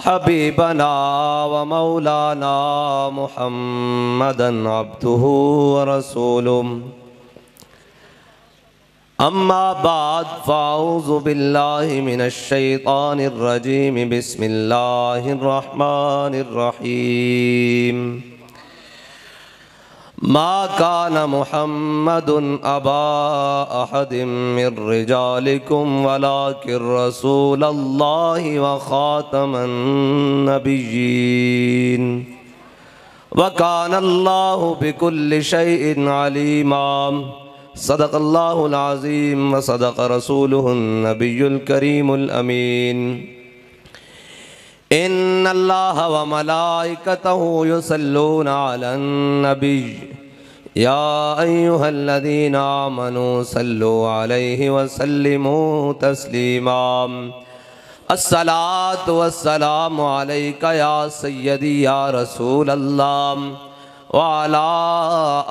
हबीबना व मौलाना मुहम्मदन अब्दुहु व रसूलुहु। अम्मा बाद फ़ाऊज़ु बिल्लाहि मिनश शैतानिर रजीम। बिस्मिल्लाहिर रहमानिर रहीम। मा कान मुहम्मदुन अबा अहदिम मिर रिजालिकुम वलाकिर रसूलल्लाहि व खातमन नबिय्यीन व कानल्लाहु बिकुल्लि शैइन अलीमा। सदक़ल्लाहुल अज़ीम व सदक़ रसूलुहुन नबियुल करीमुल अमीन। इन्नल्लाह व मलाइकतहु युसल्लूना अलन नबी या अय्युहल्लज़ीना आमनू सल्लु अलैहि व सल्लिमू तस्लीमा। अस्सलातु वस्सलामु अलैका या सय्यदी या रसूलल्लाह व अला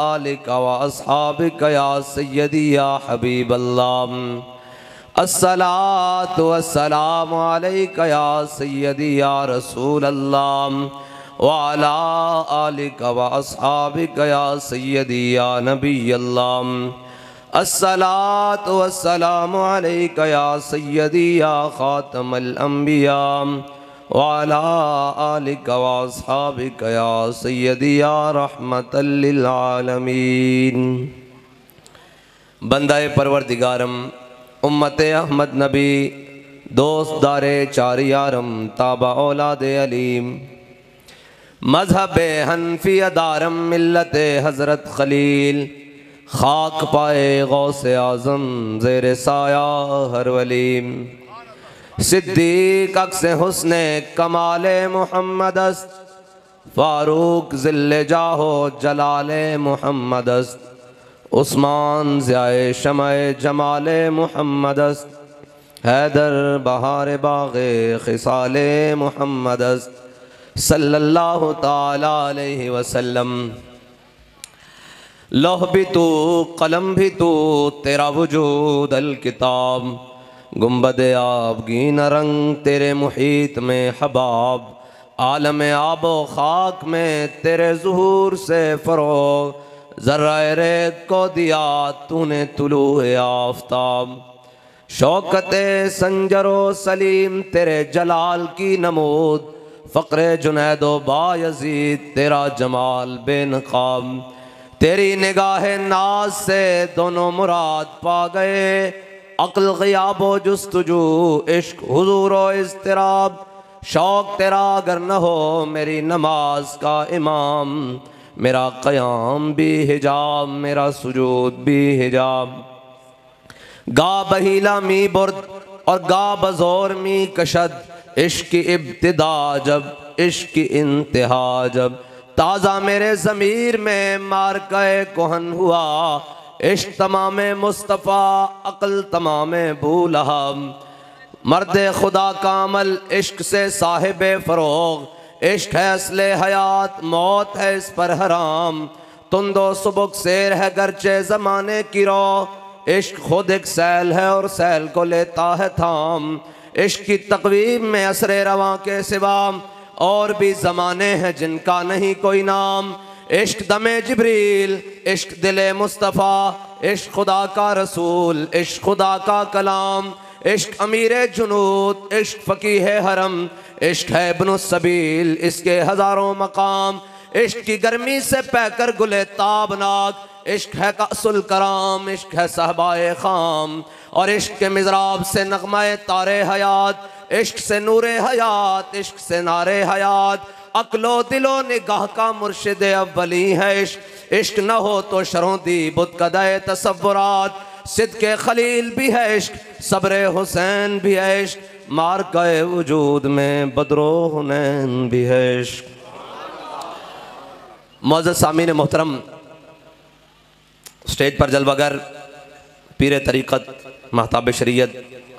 आलिका व अस्हाबिका या सय्यदी या हबीबल्लाह। अस्सलातु वस्सलामु अलैका या सय्यदी या रसूलल्लाह व अला आलिका व अस्हाबिका या सय्यदी या नबियल्लाह। अस्सलातु वस्सलामु अलैका या सय्यदी या खातमल अंबिया व अला आलिका व अस्हाबिका या सय्यदी या रहमतल लिल आलमीन। बंदाए परवरदिगारम उम्मते अहमद नबी दोस्त दारे चार यारम ताबा औलादे अलीम मजहब हनफी दारम मिल्लत हज़रत खलील खाक पाए गौसे आज़म ज़ेर साया हर वलीम। सिद्दीक अक्से हुस्ने कमाले मुहम्मद अस्त फारूक ज़िल्ले जाहो जलाले मुहम्मद अस्त उस्मान ज़ियाए शमाए जमाले मुहम्मद अस्त हैदर बहार बाग़े खिसाले मुहम्मद अस्त सल्लल्लाहु ताला अलैहि वसल्लम। लौह भी तू कलम भी तू तेरा वजूद अल किताब गुंबद आबगीन रंग तेरे मुहीत में हबाब आलम आबो खाक में तेरे ज़ुहूर से फ़रोग़ ज़र्राए रेत को दिया तूने तुलूए आफ़ताब शौकते संजरो सलीम तेरे जलाल की नमूद फ़क़्रे जुनैदो बायज़ीद तेरा जमाल बेनकाब। तेरी निगाह नाज से दोनों मुराद पा गए अक्ल ग़ियाबो जुस्तुजू इश्क हुज़ूरो इज़्तिराब। शौक़ तेरा अगर न हो मेरी नमाज का इमाम मेरा क़याम भी हिजाब मेरा सुजूद भी हिजाब। गा बहीला मी बुर्द और गा बज़ोर मी कशद इश्क की इब्तिदा जब इश्क की इंतहा जब ताज़ा मेरे ज़मीर में मार के कोहन हुआ इश्क तमामे मुस्तफ़ा अक़ल तमामे बूलहब। मर्द खुदा का अमल इश्क से साहिब फ़रोग़ इश्क है असले हयात मौत है इस पर हराम। तुंदो सुबुक शेर है गरचे ज़माने की रो इश्क खुद एक सैल है और सैल को लेता है थाम। इश्क की तक़वीम में असरे रवां के सिवा और भी ज़माने हैं जिनका नहीं कोई नाम। इश्क दमे जिब्रील इश्क दिले मुस्तफ़ा इश्क खुदा का रसूल इश्क खुदा का कलाम। इश्क अमीरे जुनूद इश्क फ़कीह हरम इश्क है इब्नु सबील इसके हज़ारों मकाम। इश्क की गर्मी से पैकर गुले ताबनाक इश्क है कासुल कराम इश्क है सहबाए खाम। और इश्क के मिज़राब से नग़्मा-ए तारे हयात इश्क से नूरे हयात इश्क से नारे हयात। अक्लो दिलो निगाह का मुर्शिद अव्वली है इश्क इश्क न हो तो शरोंदी बुत कदाए तसव्वुरात। सिद्क़े खलील भी है इश्क सब्रे हुसैन भी है इश्क मार गए वजूद में बदरो हुनैन भी है इश्क। मौज़ूद सामीन मोहतरम स्टेज पर जलवागर पीर तरीक़त महताब शरीयत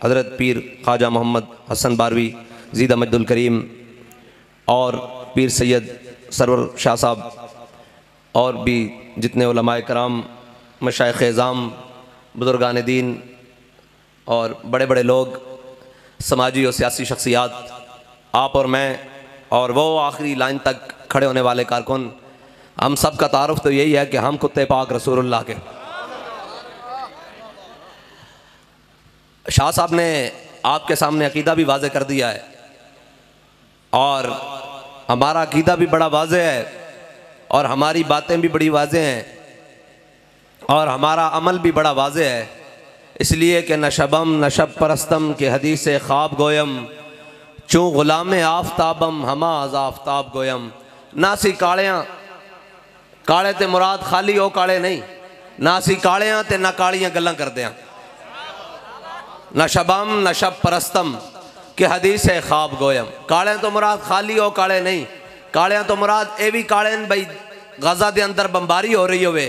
हज़रत पीर ख्वाजा मोहम्मद हसन बारवी ज़ीदा मजदुल करीम और पीर सैयद सरवर शाह साहब और भी जितने उलमाए कराम मशाइख़ एज़ाम बुज़ुर्गान दीन और बड़े बड़े लोग समाजी और सियासी शख्सियात, आप और मैं और वो आखिरी लाइन तक खड़े होने वाले कारकुन, हम सब का तारुफ तो यही है कि हम कुत्ते पाक रसूलुल्लाह के। शाह साहब ने आपके सामने अकीदा भी वाज़े कर दिया है और हमारा अकीदा भी बड़ा वाज़े है और हमारी बातें भी बड़ी वाज़े हैं और हमारा अमल भी बड़ा वाज़े है। इसलिए कि नशबम नशब परस्तम के हदीस ख्वाब गोयम, चूँ ग़ुलाम आफ्ताबम हमा अज़ आफ्ताब गोयम। ना सी कालियाँ काले ते मुराद खाली हो काले नहीं, ना सी कालियाँ ते ना कालियाँ गल्लां करदे हैं। नशबम नशब परस्तम के हदीस ख्वाब गोयम, काले तो मुराद खाली हो काले नहीं, कालियाँ तो मुराद ये भी काले बई गज़ा के अंदर बमबारी हो रही होवे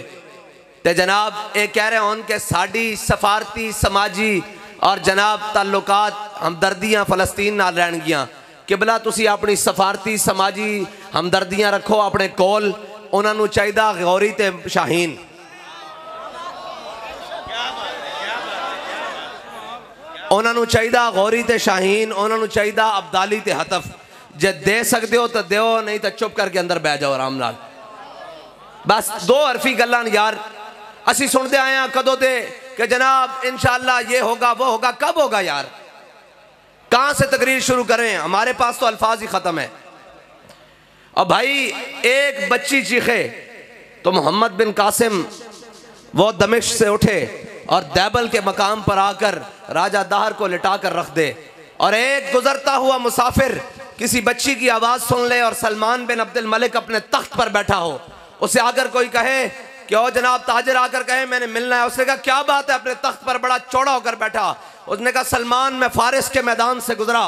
ते जनाब ये कह रहे होन कि साड़ी सफारती समाजी और जनाब ताल्लुकात हमदर्दियाँ फ़लस्तीन नाल रहणगियां। किबला तुसी अपनी सफारती समाजी हमदर्दियाँ रखो अपने कोल, उन्होंने चाहिए गौरी ते शाहीन। उन्होंने चाहिए गौरी ते शाहीन, उन्होंने चाहिए अब्दाली ते हतफ। जे दे सकते हो तो दो, नहीं तो चुप करके अंदर बह जाओ आराम नाल। बस दो हरफी गल्लां यार असी सुनते आए हैं कदों दे कि जनाब इंशाअल्लाह ये होगा वो होगा। कब होगा यार? कहाँ से तकरीर शुरू करें? हमारे पास तो अल्फाज ही ख़त्म है। अब भाई एक बच्ची चीखे तो मोहम्मद बिन कासिम वो दमिश्क से उठे और दैबल के मकाम पर आकर राजा दाहर को लिटा कर रख दे, और एक गुजरता हुआ मुसाफिर किसी बच्ची की आवाज़ सुन ले और सलमान बिन अब्दुल मलिक अपने तख्त पर बैठा हो, उसे आकर कोई कहे कि ओ जनाब ताजिर आकर कहे मैंने मिलना है। उसने कहा क्या बात है, अपने तख्त पर बड़ा चौड़ा होकर बैठा। उसने कहा सलमान मैं फारिस के मैदान से गुजरा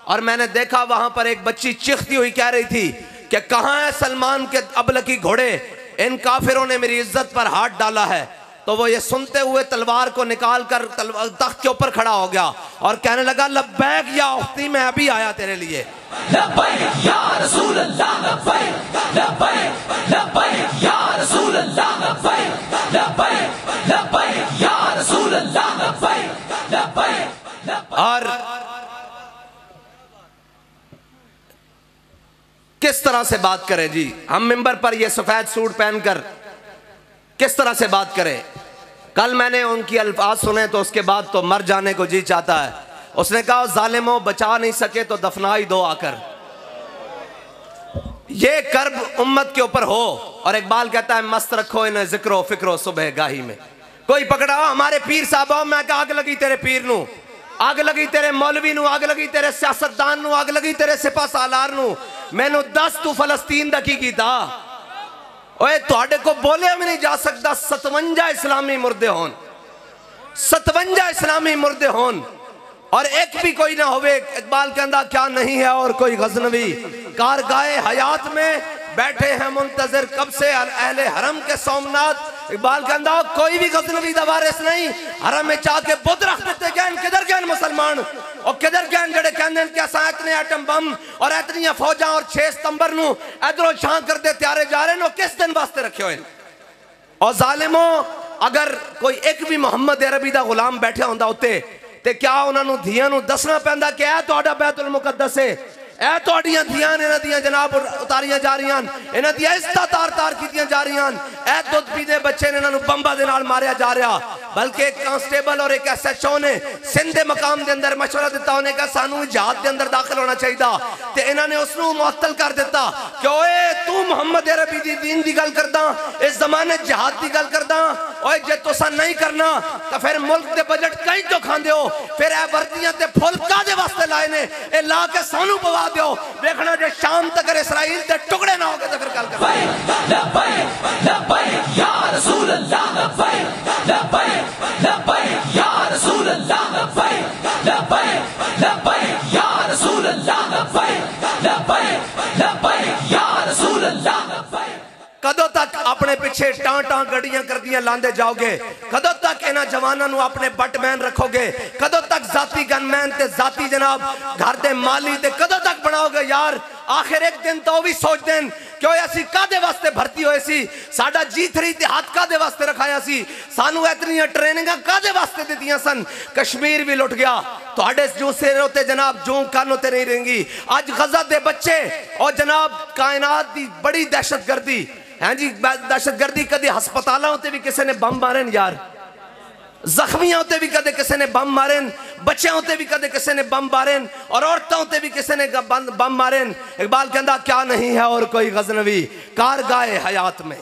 और मैंने देखा वहां पर एक बच्ची चीखती हुई कह रही थी कि कहाँ है सलमान के अबलकी घोड़े, इन काफिरों ने मेरी इज्जत पर हाथ डाला है। तो वो ये सुनते हुए तलवार को निकाल कर तख्त के ऊपर खड़ा हो गया और कहने लगा लब्बैक या उख्ती, मैं अभी आया तेरे लिए। लब्बैक या रसूल अल्लाह, लब्बैक लब्बैक लब्बैक या रसूल अल्लाह, लब्बैक लब्बैक लब्बैक या रसूल अल्लाह, लब्बैक लब्बैक। और किस तरह से बात करें जी हम मिंबर पर ये सफेद सूट पहनकर, किस तरह से बात करें? कल मैंने उनकी अल्फाज सुने तो उसके बाद तो मर जाने को जी चाहता है। उसने कहा जालिमों बचा नहीं सके तो दफना ही दो आकर। ये कर्ब उम्मत के ऊपर हो। और इकबाल कहता है मस्त रखो इन्हें जिक्रो फिक्रो सुबह गाही में। कोई पकड़ा हमारे पीर साहब, मैं कहा आग लगी तेरे पीर नू, आग लगी तेरे मौलवी नू, आग लगी तेरे सियासतदान नू, आग लगी तेरे सिपा सालार नू। मैनू दस तू फलस्तीन दा की कीता? ओए तुहाडे को बोले भी नहीं जा सकता 57 इस्लामी मुर्दे होन, 57 इस्लामी मुर्दे होन और एक भी कोई ना होवे। इकबाल कहता क्या नहीं है और कोई गजनवी कारगाए हयात में बैठे हैं मुंतजर कब से अहले हरम के सोमनाथ। इकबाल कहता कोई भी गजनवी दा वारिस नहीं। हरम में जाके बुत रख देते गए, किधर गए मुसलमान और किधर गए जड़े कहते हैं कि असा इतने एटम बम और इतनी फौजा और 6 सितंबर नू इधरों छां करते त्यारे जा रहे हैं, किस दिन वास्ते रखे हुए। और जालिमों अगर कोई एक भी मोहम्मद अरबी दा गुलाम बैठा होंदा उत्ते ते क्या उन्होंने धियां नू दसना पैंदा कि यह तुहाडा बैतुल मुकद्दस है, ए तुहाडियां धियां इन्हां दियां जनाब उतारियां जा रही, इन्हां दियां इज्जत तार तार कीतियां जा रही, ए दुध पीते बच्चे ने इन्हां बंबा दे नाल मारिया जा रहा। बल्कि एक कांस्टेबल और एक SHO ने सिंध दे मकाम दे अंदर मशवरा दिता, उन्हें कहा सानू जहाज दे अंदर दाखिल होना चाहिए ते इन्हां ने उसनू मुअत्तल कर दिता कि ओए तू मुहम्मद अरबी दी दीन दी गल करदा, इस जमाने जहाज दी गल करदा। ओए जे तुसा नहीं करना तो फिर मुल्क दे बजट कहीं तो खांदे हो, फिर ए वर्दियां ते फुल कादे वास्ते लाए ने, ए ला के सानू पवा दियो। देखना जे शाम तक इसराइल दे टुकड़े ना हो गए तो फिर गल कर। लब्बैक लब्बैक या रसूल अल्लाह, लब्बैक लब्बैक लब्बैक या रसूल अल्लाह, लब्बैक लब्बैक लब्बैक या रसूल अल्लाह, लब्बैक लब्बैक लब्बैक या रसूल अल्लाह, लब्बैक। कदों तक अपने पिछे टां टां गड्डियां कर दियां लांदे जाओगे? कदों तक इन्हां जवानों नू अपने बटमैन रखोगे? कदों तक जाती गनमैन ते जाती जनाब घर दे माली ते कदों तक बनाओगे यार? आखिर एक दिन तो भी सोच दें क्यों असी कादे वास्ते भर्ती होए सी, साडा G3 इतिहाद कादे वास्ते रखाया सी, सानू इतनी ट्रेनिंग कादे वास्ते दित्तियां सन। कश्मीर भी लुट गया, तुहाडे जो सिर होते जनाब जो कान होते नहीं रहेंगी। अज गजा दे बच्चे और जनाब कायनात की बड़ी दहशतगर्दी है जी, दहशतगर्दी कभी हस्पतालों उत्ते भी किसी ने बम मारे यार, जख्मियों उत्ते भी कदे किसी ने बम मारे, बच्चों उत्ते भी कदे किसी ने बम मारे, और औरतों उत्ते भी किसी ने बम मारे। इकबाल कहता क्या नहीं है और कोई गजनवी कारगाए हयात में।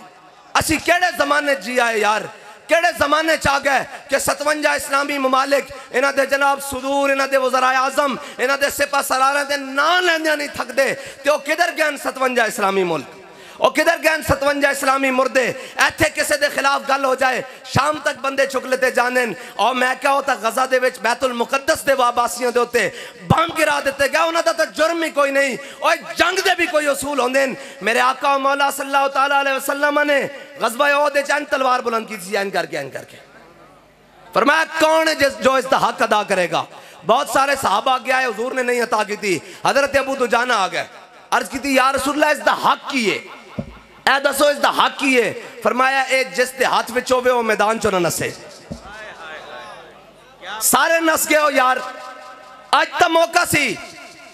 असी केड़े जमाने जी आए यार, केड़े जमाने च आ गए कि 57 इस्लामी ममालिक इन्हां दे जनाब सुदूर, इन्हां दे वज़राए आज़म, इन्हां दे सिपा सलारां दे नां लैंदे नहीं थकदे। ते ओ किधर गए 57 इस्लामी मुल्क, और किधर गए 57 इस्लामी मुर्दे। इत्थे किसी के खिलाफ गल हो जाए शाम तक बंदे चुक लेते जाने, और मैं क्या होता गजा दे विच बैतुल मुकद्दस दे वाबासियों दे उत्ते बम गिरा दिते गए। उन्हां दा तां जुर्म ही कोई नहीं, और जंग दे भी कोई उसूल होंदे। मेरे आका मौला सल्लल्लाहु तआला अलैहि वसल्लम ने गज़वा ओहद च तलवार बुलंद की थी, ऐन करके फरमाया कौन है जो इसका हक अदा करेगा। बहुत सारे सहाबा गया है, हुजूर ने नहीं अता की थी। हजरत अबू दुजाना आ गए, अर्ज की थी या रसूलल्लाह इसका हक की है, ऐ दसो इसका हक की है। फरमाया ए जिस दे हाथ में होवे वो मैदान चो ना नसे। सारे नस गए हो यार, आज तो मौका सी,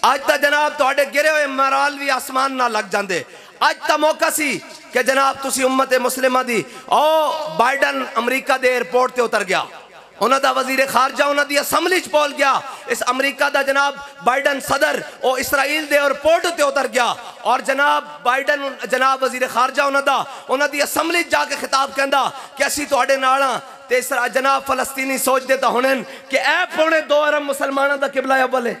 आज तो जनाब तुहाडे गिरे हुए मराल भी आसमान ना लग जाते। आज तो मौका सी कि जनाब तुसी उम्मत मुस्लिमा दी। ओ बाइडन अमरीका दे एयरपोर्ट ते उतर गया, उन्होंने वजीर खारजा उन्होंने असैम्बली च बोल गया। इस अमरीका का जनाब बाइडन सदर वो इसराइल के एयरपोर्ट उत्ते उतर गया, और जनाब बाइडन जनाब वजीर खारजा उन्होंने असैम्बली जाके खिताब कहता कि असी तुहाडे नाल हां। ते जनाब फलस्तीनी सोचते तो होने कि ए पौने 2 अरब मुसलमानों का किबला अव्वल है,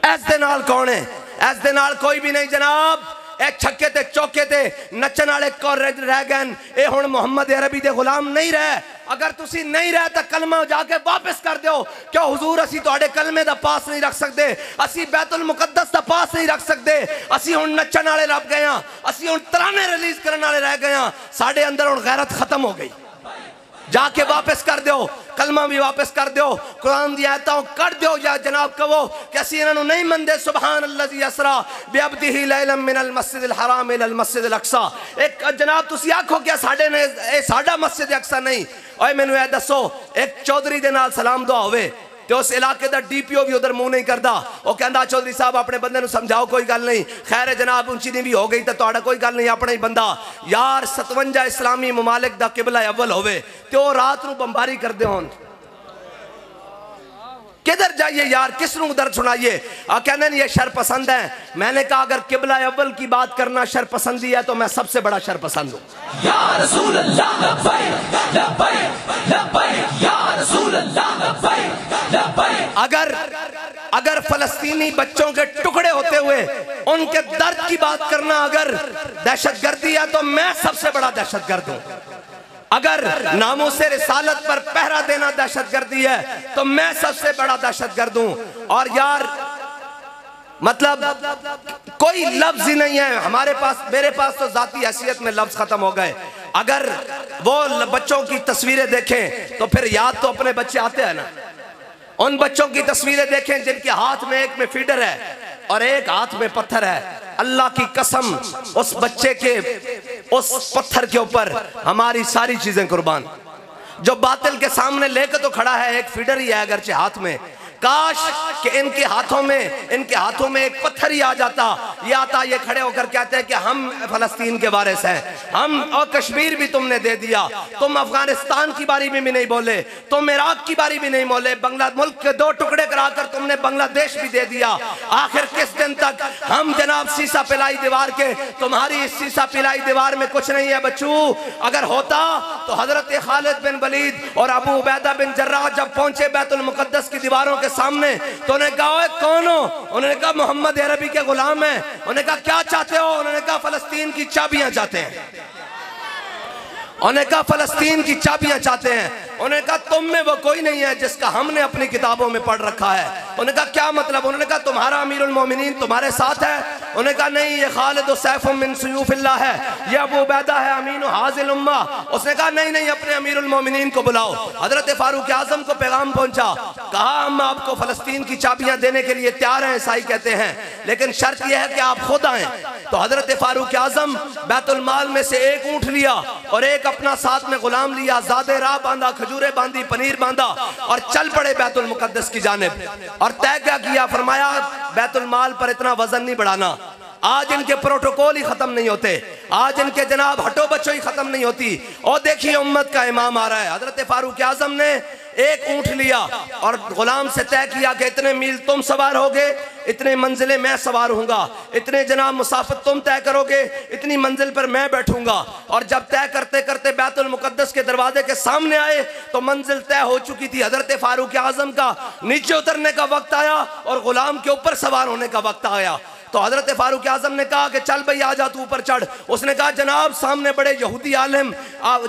इस दे नाल कौन है? इस दे नाल कोई भी नहीं जनाब। ए छक्के ते चौके ते नचन वाले कौन रह गए, ये हुण मुहम्मद अरबी दे गुलाम नहीं रहे। अगर तुसी नहीं रहे तो कलमा जाके वापस कर दो। क्यों हुजूर असी तुहाडे कलमे दा पास नहीं रख सकते, असी बैतुल मुकद्दस दा पास नहीं रख सकते। असी हुण नचन वाले रह गए हां, असी हुण तराने रिलीज करने वाले रह गए हां। साडे अंदर हुण गैरत खत्म हो गई। जाके वापस कर दो, कलमा भी वापस कर दो, कुरान दी आयतां कर दो, या जनाब कहो कि असी इन्हां नूं नहीं मनदे। सुभान अल्लज़ी असरा बिअब्दिही लैलन मिनल मस्जिदिल हराम इलल मस्जिदिल अक्सा। एक जनाब तुसी आखो कि साडे ने ए साडा मस्जिद अक्सा नहीं। ओए मैनू ए दसो, एक चौधरी दे नाल सलाम दुआ होवे तो उस इलाके का DPO भी उधर मुंह नहीं करता, वो कहता चौधरी साहब अपने बंदे नूं समझाओ कोई गल नहीं, खैर जनाब ऊंची नहीं भी हो गई तो तुहाडा कोई गल नहीं, अपना ही बंदा। यार 57 इस्लामी ममालिक दा किबला अव्वल होवे तो वो रात नूं बमबारी करदे होण, किधर जाइए यार, किस नूं दर्द सुनाइए? कहने ये शर पसंद है। मैंने कहा अगर किबला अव्वल की बात करना शर पसंदी है तो मैं सबसे बड़ा शर पसंद हूं। या रसूल अल्लाह लब्बैक लब्बैक लब्बैक या रसूल अल्लाह लब्बैक लब्बैक। अगर फलस्तीनी बच्चों के टुकड़े होते हुए उनके दर्द की बात करना अगर दहशतगर्दी है तो मैं सबसे बड़ा दहशतगर्द हूं। अगर नामूसे रिसालत पर पहरा देना दहशतगर्दी है तो मैं सबसे बड़ा दहशतगर्द हूं। और यार मतलब कोई लफ्ज ही नहीं है हमारे पास, मेरे पास तो जाती हैसियत में लफ्ज खत्म हो गए। अगर वो बच्चों की तस्वीरें देखें तो फिर याद तो अपने बच्चे आते हैं ना। उन बच्चों की तस्वीरें देखें जिनके हाथ में एक में फीडर है और एक हाथ में पत्थर है। अल्लाह की कसम उस बच्चे के उस पत्थर के ऊपर हमारी सारी चीजें कुर्बान। जो बातिल के सामने लेकर तो खड़ा है, एक फीडर ही है अगरचे हाथ में। काश कि इनके हाथों में एक पत्थर ही आ जाता, ये आता, ये खड़े होकर कहते हैं कि हम फलस्तीन के वारिस हैं, हम, और कश्मीर भी तुमने दे दिया, तुम अफगानिस्तान की बारी में भी नहीं बोले, तुम इराक की बारी भी नहीं बोले, बांग्ला मुल्क के 2 टुकड़े कराकर तुमने बांग्लादेश भी दे दिया। आखिर किस दिन तक हम जनाब शीशा पिलाई दीवार के, तुम्हारी इस शीशा पिलाई दीवार में कुछ नहीं है बच्चू। अगर होता तो हजरत खालिद बिन वलीद और अबू उबैदा बिन जर्राह जब पहुंचे बैतुल मुकद्दस की दीवारों सामने तो उन्होंने कहा कौन हो? उन्होंने कहा मोहम्मद अरबी के गुलाम हैं। उन्होंने कहा क्या चाहते हो? उन्होंने कहा फलस्तीन की चाबियां चाहते हैं। उन्होंने कहा फलस्तीन की चाबियां चाहते हैं। उन्होंने कहा तुम में वो कोई नहीं है जिसका हमने अपनी किताबों में पढ़ रखा है। उन्होंने कहा क्या मतलब? उन्होंने कहा तुम्हारा अमीरुल मोमिनीन तुम्हारे साथ है? उन्होंने कहा नहीं, ये खालिद सैफ मिन सुयूफिल्लाह है, ये अबू उबैदा है अमीन हाजिल उम्मा। उसने कहा नहीं नहीं, अपने अमीरुल मोमिनीन को बुलाओ। हजरत फारूक आजम को पैगाम पहुंचा, कहा हम आपको फलस्तीन की चाबियां देने के लिए तैयार हैं, ईसाई कहते हैं, लेकिन शर्त यह है कि आप खुद आए। तो हजरत फारूक आजम बैतुल माल में से एक ऊंट लिया और एक अपना साथ में गुलाम लिया, ज़ादे राह बांधा, खजूरें बांधी, पनीर बांधा और चल पड़े बैतुल मुकद्दस की जानिब। और तय क्या किया? फरमाया बैतुल माल पर इतना वजन नहीं बढ़ाना, आज इनके प्रोटोकॉल ही खत्म नहीं होते, आज इनके जनाब हटो बच्चों ही खत्म नहीं होती। और देखिए उम्मत का इमाम आ रहा है। हजरत फारूक आजम ने एक ऊंट लिया और गुलाम से तय किया कि इतने मील तुम सवार होगे, इतने मंजिलें मैं सवार हूँगा, इतने जनाब मुसाफिर तुम तय करोगे, इतनी मंजिल पर मैं बैठूंगा। और जब तय करते करते बैतुल मुकद्दस के दरवाजे के सामने आए तो मंजिल तय हो चुकी थी। हजरत फारूक आजम का नीचे उतरने का वक्त आया और गुलाम के ऊपर सवार होने का वक्त आया। तो हजरत फारूक आजम ने कहा कि चल भाई आ जा तू ऊपर चढ़। उसने कहा जनाब सामने बड़े यहूदी आलिम,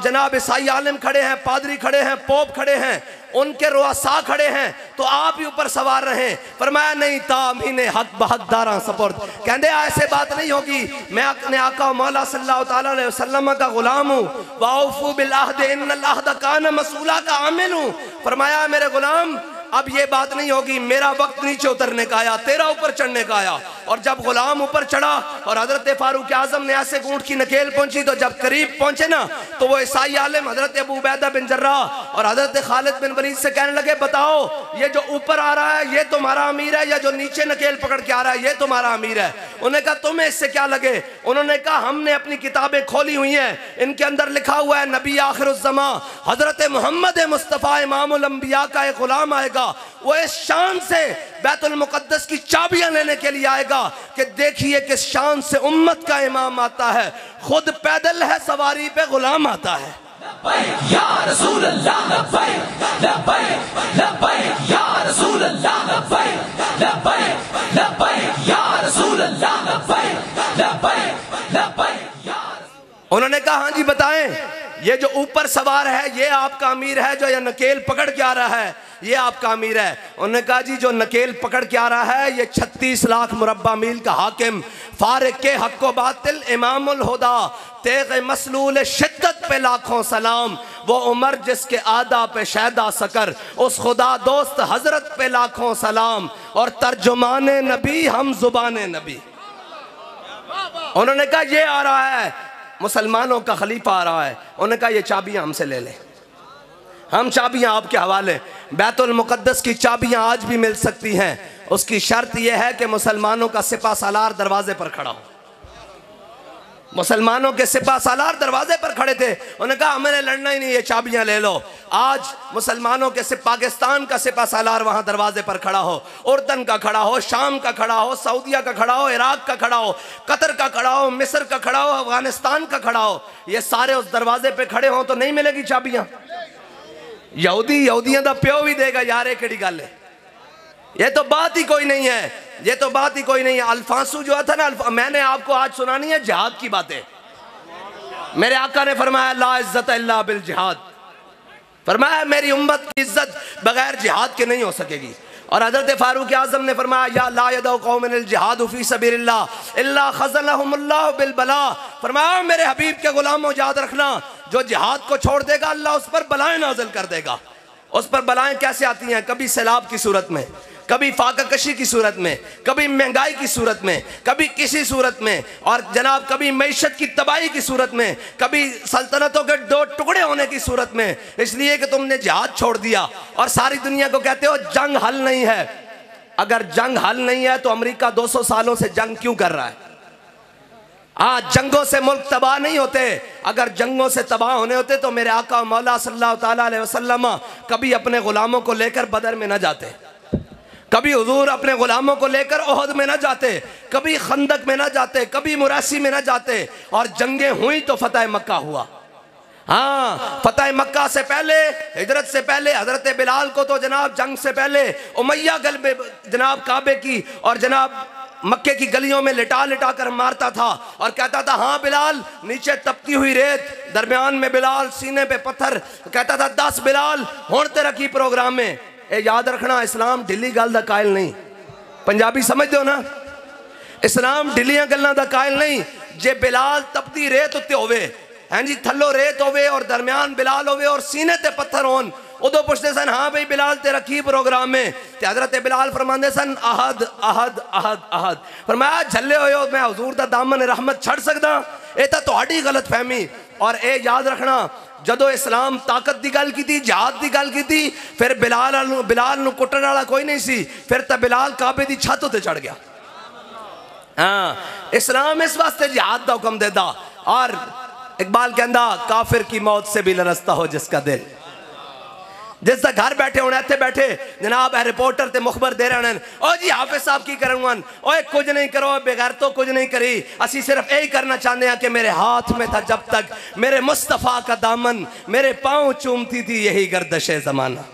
जनाब ईसाई आलिम खड़े हैं, पादरी खड़े हैं, पोप खड़े हैं, उनके रुआसा खड़े हैं, तो आप ही ऊपर सवार रहे। फरमाया नहीं, तामीने हक बहकदारा सपुर्द, कहते ऐसे बात नहीं होगी, मैं अपने आका मौला सल्लल्लाहु ताला अलैहि वसल्लम का गुलाम हूँ। वाउफू बिल अहद इन्नल अहद कान मसूला का आमिल हूँ। फरमाया मेरे गुलाम अब ये बात नहीं होगी, मेरा वक्त नीचे उतरने का आया, तेरा ऊपर चढ़ने का आया। और जब गुलाम ऊपर चढ़ा और हजरत फारूक आजम ने ऐसे ऊंट की नकेल पहुंची तो जब करीब पहुंचे ना तो वो ईसाई आलिम हजरत अबू उबैदा बिन जर्राह और हजरत खालिद बिन वलीद से कहने लगे बताओ ये जो ऊपर आ रहा है ये तुम्हारा अमीर है या जो नीचे नकेल पकड़ के आ रहा है ये तुम्हारा अमीर है? उन्होंने कहा तुम्हें इससे क्या लगे? उन्होंने कहा हमने अपनी किताबें खोली हुई हैं, इनके अंदर लिखा हुआ है नबी आखिरुज़्ज़मा हजरत मोहम्मद मुस्तफ़ा इमामुल अंबिया का एक गुलाम आएगा, वो इस शान से बैतुल मुकद्दस की चाबियां लेने के लिए आएगा कि देखिए किस शान से उम्मत का इमाम आता है, खुद पैदल है, सवारी पे गुलाम आता है। या रसूल अल्लाह लब्बैक लब्बैक लब्बैक या रसूल अल्लाह लब्बैक लब्बैक लब्बैक या रसूल अल्लाह लब्बैक लब्बैक लब्बैक या। उन्होंने कहा हाँ जी बताएं, ये जो ऊपर सवार है ये आपका अमीर है, जो ये नकेल पकड़ के आ रहा है ये आपका अमीर है? उन्होंने कहा जी जो नकेल पकड़ के आ रहा है ये 36 लाख मुरब्बा मील का हाकिम, फारिक के हक व बातिल इमामुल हुदा, तेग मसलूल शिद्दत पे लाखों सलाम, वो उमर जिसके आदा पे शैदा सकर, उस खुदा दोस्त हजरत पे लाखों सलाम, और तर्जुमाने नबी हम जुबाने नबी। उन्होंने कहा ये आ रहा है, मुसलमानों का खलीफा आ रहा है। उन्होंने कहा ये चाबियां हमसे ले लें, हम चाबियां आपके हवाले। बैतुल मुकद्दस की चाबियां आज भी मिल सकती हैं, उसकी शर्त यह है कि मुसलमानों का सिपा सालार दरवाजे पर खड़ा हो। मुसलमानों के सिपा सालार दरवाजे पर खड़े थे, उन्होंने कहा हमें लड़ना ही नहीं, ये चाबियां ले लो। आज मुसलमानों के पाकिस्तान का सिपा सालार वहां दरवाजे पर खड़ा हो, उर्दन का खड़ा हो, शाम का खड़ा हो, सऊदिया का खड़ा हो, इराक का खड़ा हो, कतर का खड़ा हो, मिस्र का खड़ा हो, अफगानिस्तान का खड़ा हो, ये सारे उस दरवाजे पे खड़े हो तो नहीं मिलेगी चाबियां। यहूदी यहूदियां दा प्यो भी देगा यार, केड़ी गल है, ये तो बात ही कोई नहीं है, ये तो बात ही कोई नहीं है। अल्फांसू जो था ना, मैंने आपको आज सुनानी है जिहाद की बातें। मेरे आका ने फरमाया ला इज्जत इल्ला बिल जिहाद, फरमाया मेरी उम्मत की इज्जत बगैर जिहाद के नहीं हो सकेगी। और हजरत फारूक आजम ने फरमाया या ला यदउ कौमन जिहाद फी सबीलिल्लाह इल्ला खज़लहुमुल्लाह बिल बला, फरमाया मेरे हबीब के गुलामों याद रखना जो जिहाद को छोड़ देगा अल्लाह उस पर बलाएं नाज़िल कर देगा। उस पर बलाएं कैसे आती हैं? कभी सैलाब की सूरत में, कभी फाका कशी की सूरत में, कभी महंगाई की सूरत में, कभी किसी सूरत में, और जनाब कभी मईशत की तबाही की सूरत में, कभी सल्तनतों के दो टुकड़े होने की सूरत में, इसलिए कि तुमने जिहाद छोड़ दिया और सारी दुनिया को कहते हो जंग हल नहीं है। अगर जंग हल नहीं है तो अमेरिका 200 सालों से जंग क्यों कर रहा है? आज जंगों से मुल्क तबाह नहीं होते, अगर जंगों से तबाह होने होते तो मेरे आका मौला सल्लल्लाहु ताला अलैहि वसल्लम कभी अपने गुलामों को लेकर बदर में न जाते, कभी हुजूर अपने गुलामों को लेकर ओहद में न जाते, कभी खंदक में न जाते, कभी मुरासी में न जाते, और जंगें हुई तो फतह मक्का हुआ। हाँ, फतह मक्का से पहले, हिजरत से पहले हजरत बिलाल को तो जनाब जंग से पहले उमैया गलबे जनाब काबे की और जनाब मक्के की गलियों में लिटा लिटा कर मारता था और कहता था हाँ बिलाल, नीचे तपती हुई रेत, दरमियान में बिलाल, सीने पे पत्थर। कहता था 10 बिलाल हुण तेरा की प्रोग्राम में। ए याद रखना, इस्लाम ढिली गल दा कायल नहीं। पंजाबी समझ दो ना, इस्लाम ढिलियां गल्लां दा कायल नहीं। जे बिलाल तपती रेत उत्ते होवे, हैं जी, थल्लो रेत होवे और दरमियान बिलाल होवे और सीने ते पत्थर होन, उदो पुछते सन हाँ भाई बिलाल तेरा की प्रोग्राम है? ते हजरत बिलाल फरमांदे सन अहद अहद अहद अहद। फरमाया झल्ले होए हो, मैं हुजूर दा दामन रहमत छड़ सकदा? ये तो तुहाडी गलत फहमी। और ए याद रखना, जदों इस्लाम ताकत की गल की, जहाद की गल की, फिर बिलाल नूं कुट्टण वाला कोई नहीं सी। फिर तो बिलाल काबे की छत उत्ते चढ़ गया। हाँ, इस्लाम इस वास्ते जिहाद का हुक्म देता। और इकबाल कहता काफिर की मौत से भी लरसता हो जिसका दिल। जिस दा घर बैठे होने, इत्थे बैठे जनाब है रिपोर्टर ते मुखबर दे रहे हैं, ओ जी हाफिज साहब की करन, ओए कुछ नहीं करो, बेगैर तो कुछ नहीं करी, असी सिर्फ यही करना चाहते हैं कि मेरे हाथ में था जब तक मेरे मुस्तफ़ा का दामन, मेरे पाँव चूमती थी यही गर्दशे ज़माना।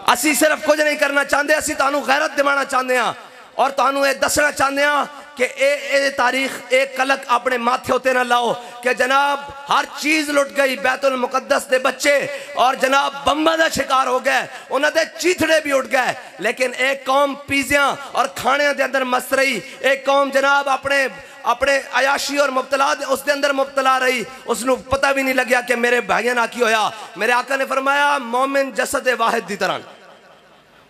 असी सिर्फ कुछ नहीं करना चाहते, असी तुहानू गैरत दिवाना चाहते हैं और तुहानू ये दसना चाहते हैं कि ए तारीख एक कलक अपने माथे उत्ते ना लाओ कि जनाब हर चीज़ लुट गई, बैतुल मुकद्दस दे बच्चे और जनाब बम्बा का शिकार हो गए, उन्होंने चीथड़े भी उठ गए। लेकिन एक कौम पिज़्ज़ा और खाने के अंदर मस्त रही, एक कौम जनाब अपने अपने अयाशी और मुब्तला उसके अंदर मुब्तला रही, उसनों पता भी नहीं लग्या कि मेरे भाइयों ना की होया। मेरे आका ने फरमाया मोमिन जसद वाहिद की तरह,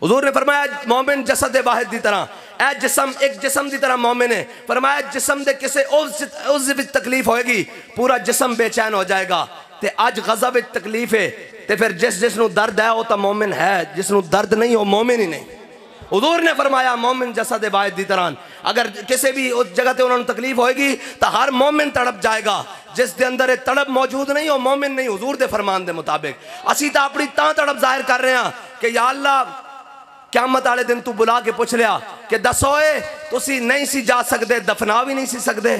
हुजूर ने फरमाया मोमिन जसद वाहिद की तरह, ए जिसम एक जिसम की तरह मोमिन है। फरमाया जिसम दे किसे उस विच तकलीफ होएगी पूरा जिसम बेचैन हो जाएगा। ते अज गज़ब विच तकलीफ है, ते फिर जिसनू दर्द है वो तो मोमिन है, जिसनू दर्द नहीं वो मोमिन ही नहीं। हुजूर ने फरमाया मोमिन जसद वाहिद की तरह, अगर किसी भी उस जगह पर उन्होंने तकलीफ होएगी तो हर मोमिन तड़प जाएगा। जिस दे अंदर तड़प मौजूद नहीं वो मोमिन नहीं। हुजूर के फरमान के मुताबिक असी तो अपनी तड़प जाहिर कर रहे हैं कि या अल्लाह क़यामत वाले दिन तू बुला के पूछ लिया कि दसोए तुसी नहीं सी जा सकते, दफना भी नहीं सी सकते,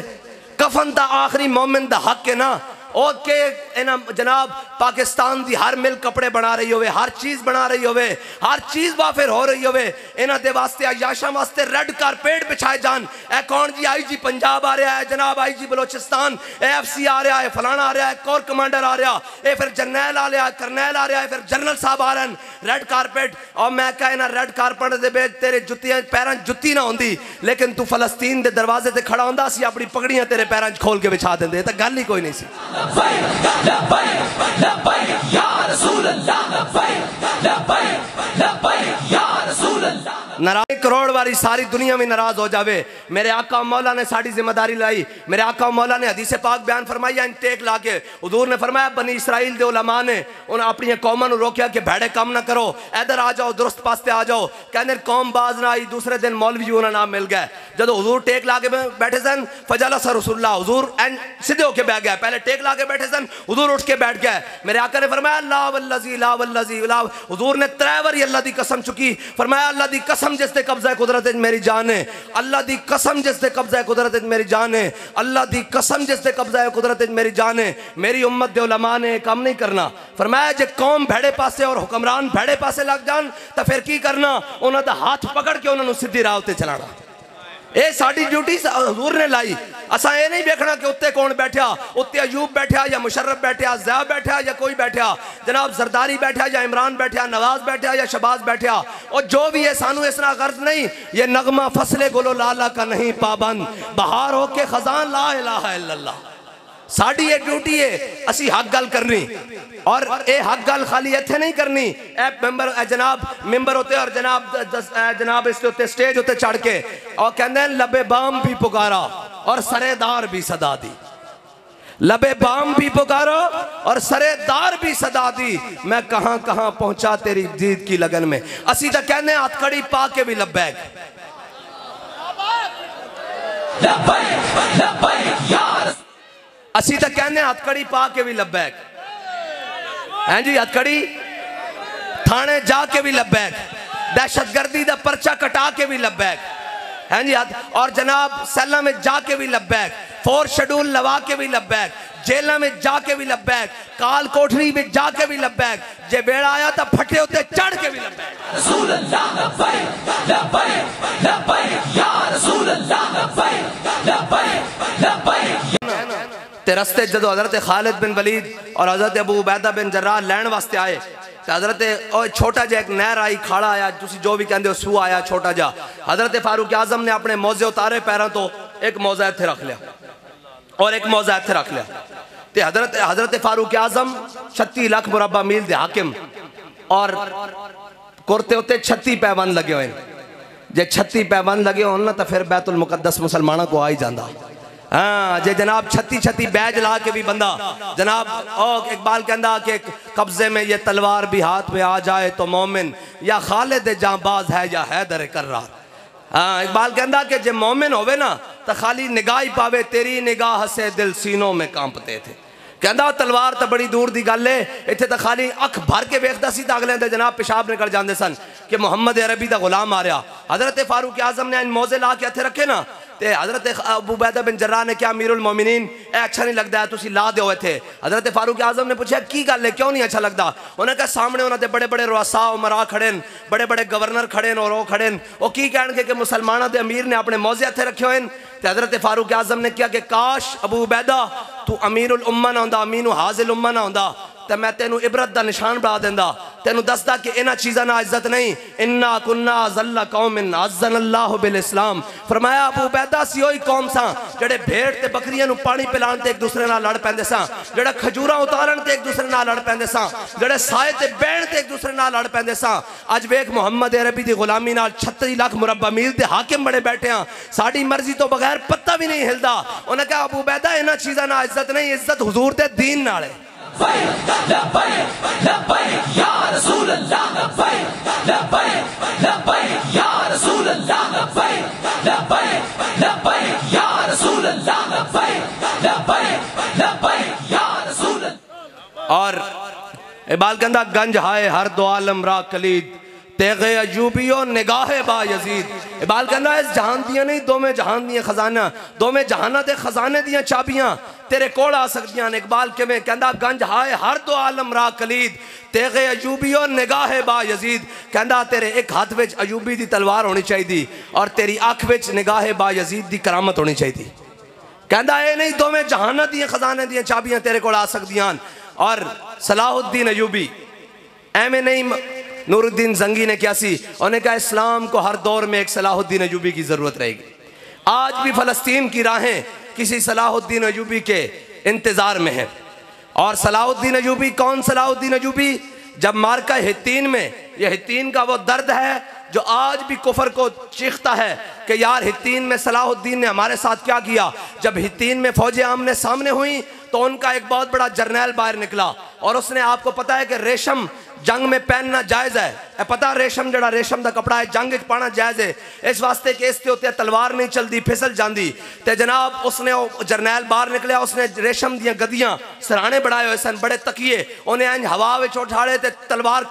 कफन दा आखिरी मोमिन दा हक है ना। ओके इना जनाब पाकिस्तान की हर मिल कपड़े बना रही होवे, हर चीज़ बना रही होवे, हर चीज़ वाफिर हो रही होवे, इन्हां दे वास्ते अयाशा वास्ते रेड कारपेट बिछाए जान। ए कौन जी आई जी पंजाब आ रहा है, जनाब आई जी बलोचिस्तान, AFC आ रहा है, फलाना आ रहा है, कोर कमांडर आ रहा है, फिर जरनैल आ रहा है, करनैल आ रहा है, फिर जनरल साहब आ रहे हैं, रेड कारपेट। और मैं कहा इन्हां रेड कारपेट दे बेच तेरे जुत्तियां पैरां जुत्ती ना होंदी, लेकिन तू फलस्तीन के दरवाजे से खड़ा होंदा, असीं अपनी पगड़ियां तेरे पैरां खोल के बिछा देंदे। तो गल ही कोई नहीं सी। नाराज करोड़ वारी सारी दुनिया में नाराज हो जावे, मेरे आका मौला ने साड़ी जिम्मेदारी लाई। मेरे आका मौला ने हदीस पाक बयान फरमाई टेक ला के, हुजूर ने फरमाया बनी इसराइल दे उलमा ने उन्हें अपनी कौमां नूं रोकिया कि भैड़े काम ना करो, इधर आ जाओ, दुरुस्त पास्ते आ जाओ। कहने कौम बाज ना आई, दूसरे दिन मौलवी उन्हें नाम मिल गया। जब हुजूर टेक ला के बैठे सन फजाला सर रसूलुल्लाह, हुजूर एंड सीधे होके बैठ गया, पहले टेक ला के बैठे सन, हुजूर उठ के बैठ गए। मेरे आका ने फरमाया ला वल्लज़ी ला वल्लज़ी ला, हुजूर ने 3 बार अल्लाह दी कसम चुकी। फरमाया अल्लाह दी कसम जिसते कब्जा कुदरत मेरी जान है, अल्लाह दी कसम जिसते कब्जा कुदरत मेरी जान है, अल्लाह दी कसम जिसते कब्जा कुदरत मेरी जान है। मेरी उम्मत दे उलमा ने काम नहीं करना। फरमाया जे कौम भेड़े पासे और हुक्मरान भेड़े पासे लग जान तो फिर की करना, उन्होंने हाथ पकड़ के उन्होंने सीधी राह उत्ते चलाना। ये साड़ी ड्यूटी हुजूर ने लाई। असा ये नहीं देखना कि उत्ते कौन बैठा, उत्ते अयूब बैठा या मुशर्रफ बैठा, ज़िया बैठा या कोई बैठा, जनाब जरदारी बैठा या इमरान बैठा, नवाज बैठा या शबाज बैठा, और जो भी है सानू इसना गर्ज नहीं। ये नगमा फसले गुलो लाला का नहीं पाबंद, बहार हो के खजान ला इलाहा इल्लल्लाह। साड़ी ये ड्यूटी है, असी हक गल करनी, और ये हक गल खाली इत्थे नहीं करनी। ए मेंबर जनाब मेंबर होते और जनाब इसके उत्ते स्टेज उत्ते चढ़ के और कहते लबे बाम भी पुकारा और सरेदार भी सदा दी, लबे बाम भी पुकारो और सरेदार भी सदा दी, मैं कहां कहां पहुंचा तेरी जीत की लगन में। असी तो कहने हथकड़ी पा के भी लब्बैक, असी तो कहने हथकड़ी पा के भी लब्बैक, हैं जी, हथकड़ी थाने जाके भी लब्बैक, दहशतगर्दी का पर्चा कटा के भी लब्बैक, हैं जी, और जनाब सेला में जाके भी लब्बैक, 4 शेड्यूल लवा के भी लब्बैक, जेलों में जाके भी लब्बैक, काल कोठरी में जाके भी लब्बैक, जे बेड़ा आया तो फटे उत्ते चढ़ के भी लब्बैक। तो रस्ते जो हज़रत खालिद बिन वलीद और हज़रत अबू उबैदा बिन जर्राह लैन वास्ते आए तो हज़रत छोटा जा एक नहर आई, खाड़ा आया, तुसी जो भी कहते हो सूह आया छोटा जा। हज़रत फारूक आज़म ने अपने मौजे उतारे पैरों तो एक मौजा इत्थे रख लिया और एक मौजा इत्थे रख लिया। तो हज़रत फारूक आज़म 36 लाख मुरब्बा मील दे हाकिम और कुर्ते उत्ते 36 पैबंद लगे हुए। जे 36 पैबंद लगे हो ना तो फिर बैतुल मुकद्दस मुसलमानों को आ ही जाता। हाँ जे जनाब 36 बैज ला के भी बंदा जनाब इकबाल कहता कि कब्जे में ये तलवार भी हाथ में आ जाए तो मोमिन या खालिद जांबाज है या हैदर कर्रार। हाँ इकबाल कहता कि जे मोमिन होवे ना तो खाली निगाह ही पावे, तेरी निगाह से दिल सीनों में कांपते थे। कहता तलवार तो बड़ी दूर की गल है, इतने तो खाली अख भर के वेखता सी तो अगले जनाब पेशाब निकल जाते सन कि मुहम्मद अरबी का गुलाम आ रहा। हज़रत फारूक आज़म ने मौजे ला के हथे रखे ना तो हज़रत अबू उबैदा बिन जर्राह ने क्या अमीरुल मोमिनीन अच्छा नहीं लगता है तुसी ला दो इतने। हज़रत फारूक आज़म ने पूछा की गल है क्यों नहीं अच्छा लगता। उन्हें कहा सामने उन्होंने बड़े बड़े रुआसा उमरा खड़े न, बड़े बड़े गवर्नर खड़े न और वो खड़े न, वो की कह कि मुसलमानों के अमीर ने अपने मौजे हथे रखे हुए। तो हज़रत फारूक आज़म ने कहा कि काश अबू उबैदा तू अमीरुल उम्मा ना होंदा, अमीनु हाजिल उम्मा ना होंदा तो मैं तेनू इबरत का निशान बना देंदा, तेनू दसदा कि इन्हां चीज़ां ना इज्जत नहीं। इन्ना कुन्ना ज़ल्ला कौमिन अज़्ज़नल्लाहु बिल इस्लाम। फरमाया अबू उबैदा सी ओही कौम सा जेड़े भेड़ ते बकरियां नू पानी पिलाण ते एक दूसरे नाल लड़ पैंदे सा, जेड़ा खजूरां उतारन ते एक दूसरे नाल लड़ पैंदे सा, जेड़े साए ते बैण ते एक दूसरे नाल लड़ पैंदे सा। अज वेख मुहम्मद अरबी दी गुलामी नाल 36 लाख मुरब्बा मील दे हाकिम बड़े बैठे हां, साडी मर्जी तो बगैर पत्ता भी नहीं हिलदा। उन्हें कहा अबू उबैदा इन्हां चीज़ां नाल इज्जत नहीं, इज्जत हुजूर दे दीन नाल है। और इकबाल कहता गंज हाय हर दो आलम रा कलीद तेगे अजूबियो निगाहे बा यजीद। इकबाल कहता इस जहान दियां नहीं दोवें जहान दियां खजाना, दोवें जहाना दे खजाने दियां चाबियां तेरे कोल आ सकदियां ने। इकबाल किवें कहता गंज हाय हर दो आलम रा कलीद तेगे अजूबियो निगाहे बा यजीद। कहता तेरे एक हाथ विच अजूबी दी तलवार होनी चाहिए और तेरी अख विच निगाहे बा यजीद दी करामत होनी चाहिए। कहता ये नहीं दोवें जहाना दियां खजाने दियां चाबियां तेरे कोल आ सकदियां। और सलाहुद्दीन अयूबी एवं नहीं नूरुद्दीन जंगी ने क्या सी, उन्होंने कहा इस्लाम को हर दौर में एक सलाहुद्दीन अयूबी की ज़रूरत रहेगी। आज भी फ़लस्तीन की राहें किसी सलाहुद्दीन अयूबी के इंतज़ार में हैं। और सलाहुद्दीन अयूबी कौन सलाहुद्दीन अयूबी? जब मार्का हित्तीन में, यह हित्तीन का वो दर्द है जो आज भी कुफर को चीखता है कि यार हित्तीन में सलाहुद्दीन ने हमारे साथ क्या किया। जब हित्तीन में फौजें आमने सामने हुई तो उनका एक बहुत बड़ा जर्नैल बाहर निकला और उसने, आपको पता है कि रेशम जंग में पहनना जायज़ है, पता रेशम जड़ा रेशम का कपड़ा है जंग पाना जायज़ है, इस वास्ते कि इसके उत्ते तलवार नहीं चलती फिसल जाती। तो जनाब उसने जरनैल बाहर निकलिया, उसने रेशम दियां गद्दियां सराहने बनाए हुए सन, बड़े तकिए, उन्हें इंज हवा में उठाड़े तो तलवार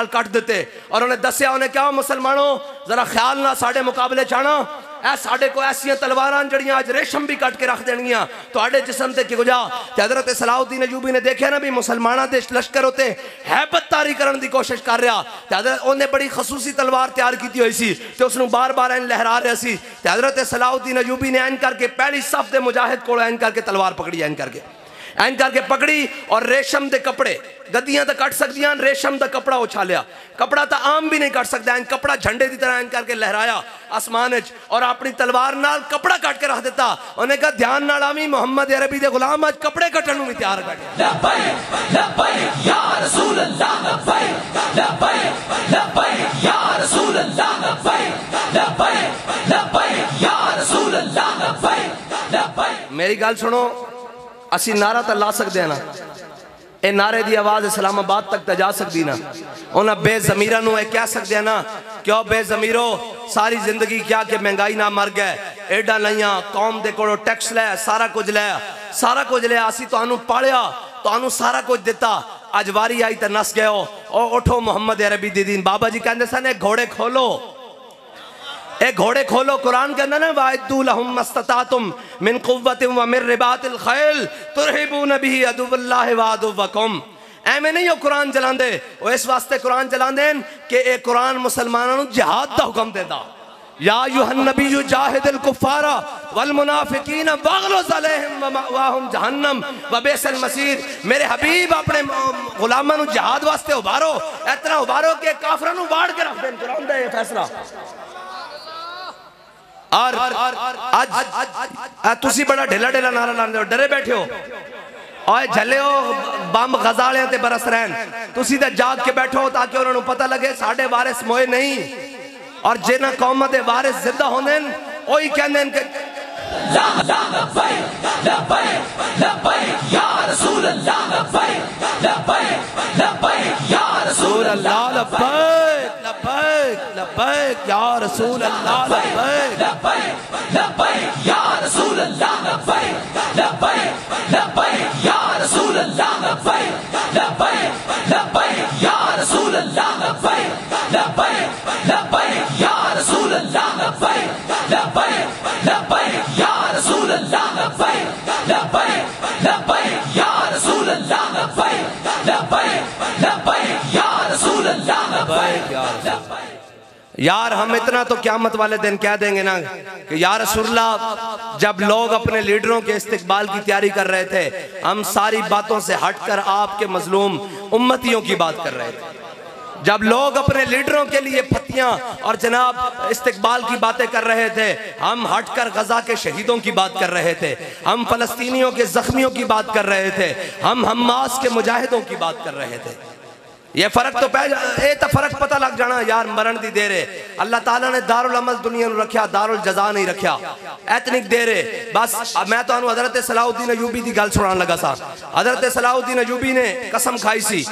कट देते और उन्हें दसिया, उन्हें क्या मुसलमानों जरा ख्याल ना साढ़े मुकाबले चाणा, ऐ साढ़े को ऐसियां तलवारां जड़ियां अज रेशम भी कट के रख देनियां तुहाडे जिस्म ते कि गुजा। ते हज़रत सलाहुद्दीन अयूबी ने देखा ना भी मुसलमाना दे लश्कर होते हैबत तारी करने की कोशिश कर रहा, ते हज़रत उन्हें बड़ी खसूसी तलवार तैयार की हुई सी ते उसनू बार बार इंज लहरा रहा सी। ते हज़रत सलाहुद्दीन अयूबी ने इंज करके पहली सफ दे मुजाहिद कोल इंज करके तलवार पकड़ी, इंज करके पकड़ी और रेशम के कपड़े, गद्दियां तो कट सकदियां, रेशम का कपड़ा उछालिया, कपड़ा तो आम भी नहीं कट सकता, इंज कपड़ा झंडे की तरह इंज करके लहराया आसमान विच और अपनी तलवार नाल कपड़ा कट के रख दिता। उन्हें कहा ध्यान नाल आवी मुहम्मद अरबी दे गुलाम अज कपड़े कटण नूं भी तैयार कर। मेरी गल सुनो, असी नारा तो ला सकते हैं ना, ये नारे की आवाज़ इस्लामाबाद तक तो जा सकती ना। उन्हें बेजमीरा नूं कह सकते हैं ना, क्यों बेजमीरो सारी जिंदगी क्या कि महंगाई ना मर गए, एडा लिया कौम दे कोलों टैक्स लै, सारा कुछ लिया, असी तुहानू पालिया, तुहानू सारा कुछ दिता, अज वारी आई तो नस गए हो, उठो मुहम्मद अरबी दी दीन। बाबा जी कहते सन घोड़े खोलो, ए घोड़े खोलो, कुरान कहंदा ना वाइदू लहुम मस्ततातुम मिन कुव्वतिन व मिन रिबातिल खैल तुरहिबून बिही अदुवल्लाहि व अदुव्वकुम। एवें नहीं हो कुरान चलांदे, वो इस वास्ते कुरान चलांदे कि ए कुरान मुसलमानों नूं जिहाद दा हुक्म देंदा। या अय्युहन नबिय्यु जाहिदिल कुफ्फारा वल मुनाफिकीन वग़लज़ अलैहिम व मअवाहुम जहन्नम व बि'सल मसीर। मेरे हबीब अपने गुलामां नूं जिहाद वास्ते उभारो, इतना उभारो कि काफिरां नूं वाड़ के रख देन। कुरान दा ये फैसला। और आज तुसी बड़ा ढेला ढेला नारा लांदे हो, डरे बैठे हो और झल्लियो बंब गजालियां ते बरस रहन। तुसी ते जाग के बैठो ताकि उन्होंने पता लगे साढ़े वारिस मोए नहीं, और जिन्हां कौमां दे वारिस जिंदा होंदे न ओही कहंदे न कि या रसूल अल्लाह या रसूल अल्लाह लब्बैक लब्बैक लब्बैक या रसूल अल्लाह लब्बैक या रसूल अल्लाह लब्बैक या रसूल अल्लाह लब्बैक या रसूल अल्लाह लब्बैक या रसूल अल्लाह लब्बैक या रसूल अल्लाह लब्बैक या रसूल अल्लाह लब्बैक या रसूल अल्लाह लब्बैक। यार हम इतना तो क़यामत वाले दिन कह देंगे ना कि या रसूलल्लाह, जब लोग अपने लीडरों के इस्तिकबाल की तैयारी कर रहे थे, हम सारी बातों से हटकर आपके मजलूम उम्मतियों की बात कर रहे थे। जब लोग अपने लीडरों के लिए फतियां और जनाब इस्तिकबाल की बातें कर रहे थे, हम हटकर गजा के शहीदों की बात कर रहे थे, हम फलस्तीनियों के जख्मियों की बात कर रहे थे, हम हमास के मुजाहिदों की बात कर रहे थे। ये फर्क तो फर्क पता लग जाना यार, मरण दी देर है। अल्लाह ताला ने दारुल अमल दुनिया में रखा, दारुल जजा नहीं रखा। एतनिक देर है बस। मैं तो हजरत सलाहुद्दीन अयूबी की गल सुनान लगा सा। हजरत सलाहुद्दीन अयूबी ने कसम खाई सी,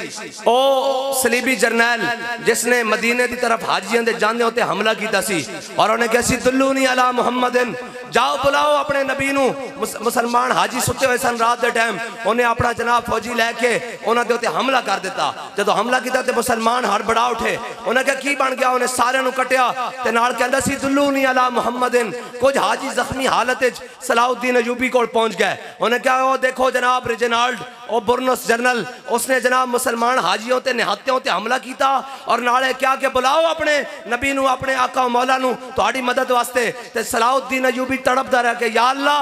ओ सलीबी जरनैल जिसने मदीने की तरफ हाजियां दे जाने होते हमला किया सी, और उन्हें कहा सी दुल्लूनी अला मुहम्मदिन, जाओ बुलाओ अपने नबी नू। मुसलमान हाजी सुते हुए सन रात के टाइम, उन्हें अपना जनाब फौजी लैके उन्होंने उत्ते हमला कर दिता। जो हमला किया तो मुसलमान हड़बड़ा उठे, उन्हें क्या की बन गया, उन्हें सारे नू कटिया ते नाल कहंदा सी दुल्लूनी अला मुहम्मदिन। कुछ हाजी जख्मी हालत विच सलाहुद्दीन अयूबी कोल पहुंच गए। उन्हें क्या, वो देखो जनाब रेजिनाल्ड और बुरनस जनरल, उसने जनाब मुसलमान हाजियों ते निहत्तियों ते हमला किया, और नाले क्या के बुलाओ अपने नबी नू, अपने आका मौला नू तुहाडी मदद वास्ते। ते सलाहुद्दीन अयूबी तड़पदा रहा कि या अल्लाह,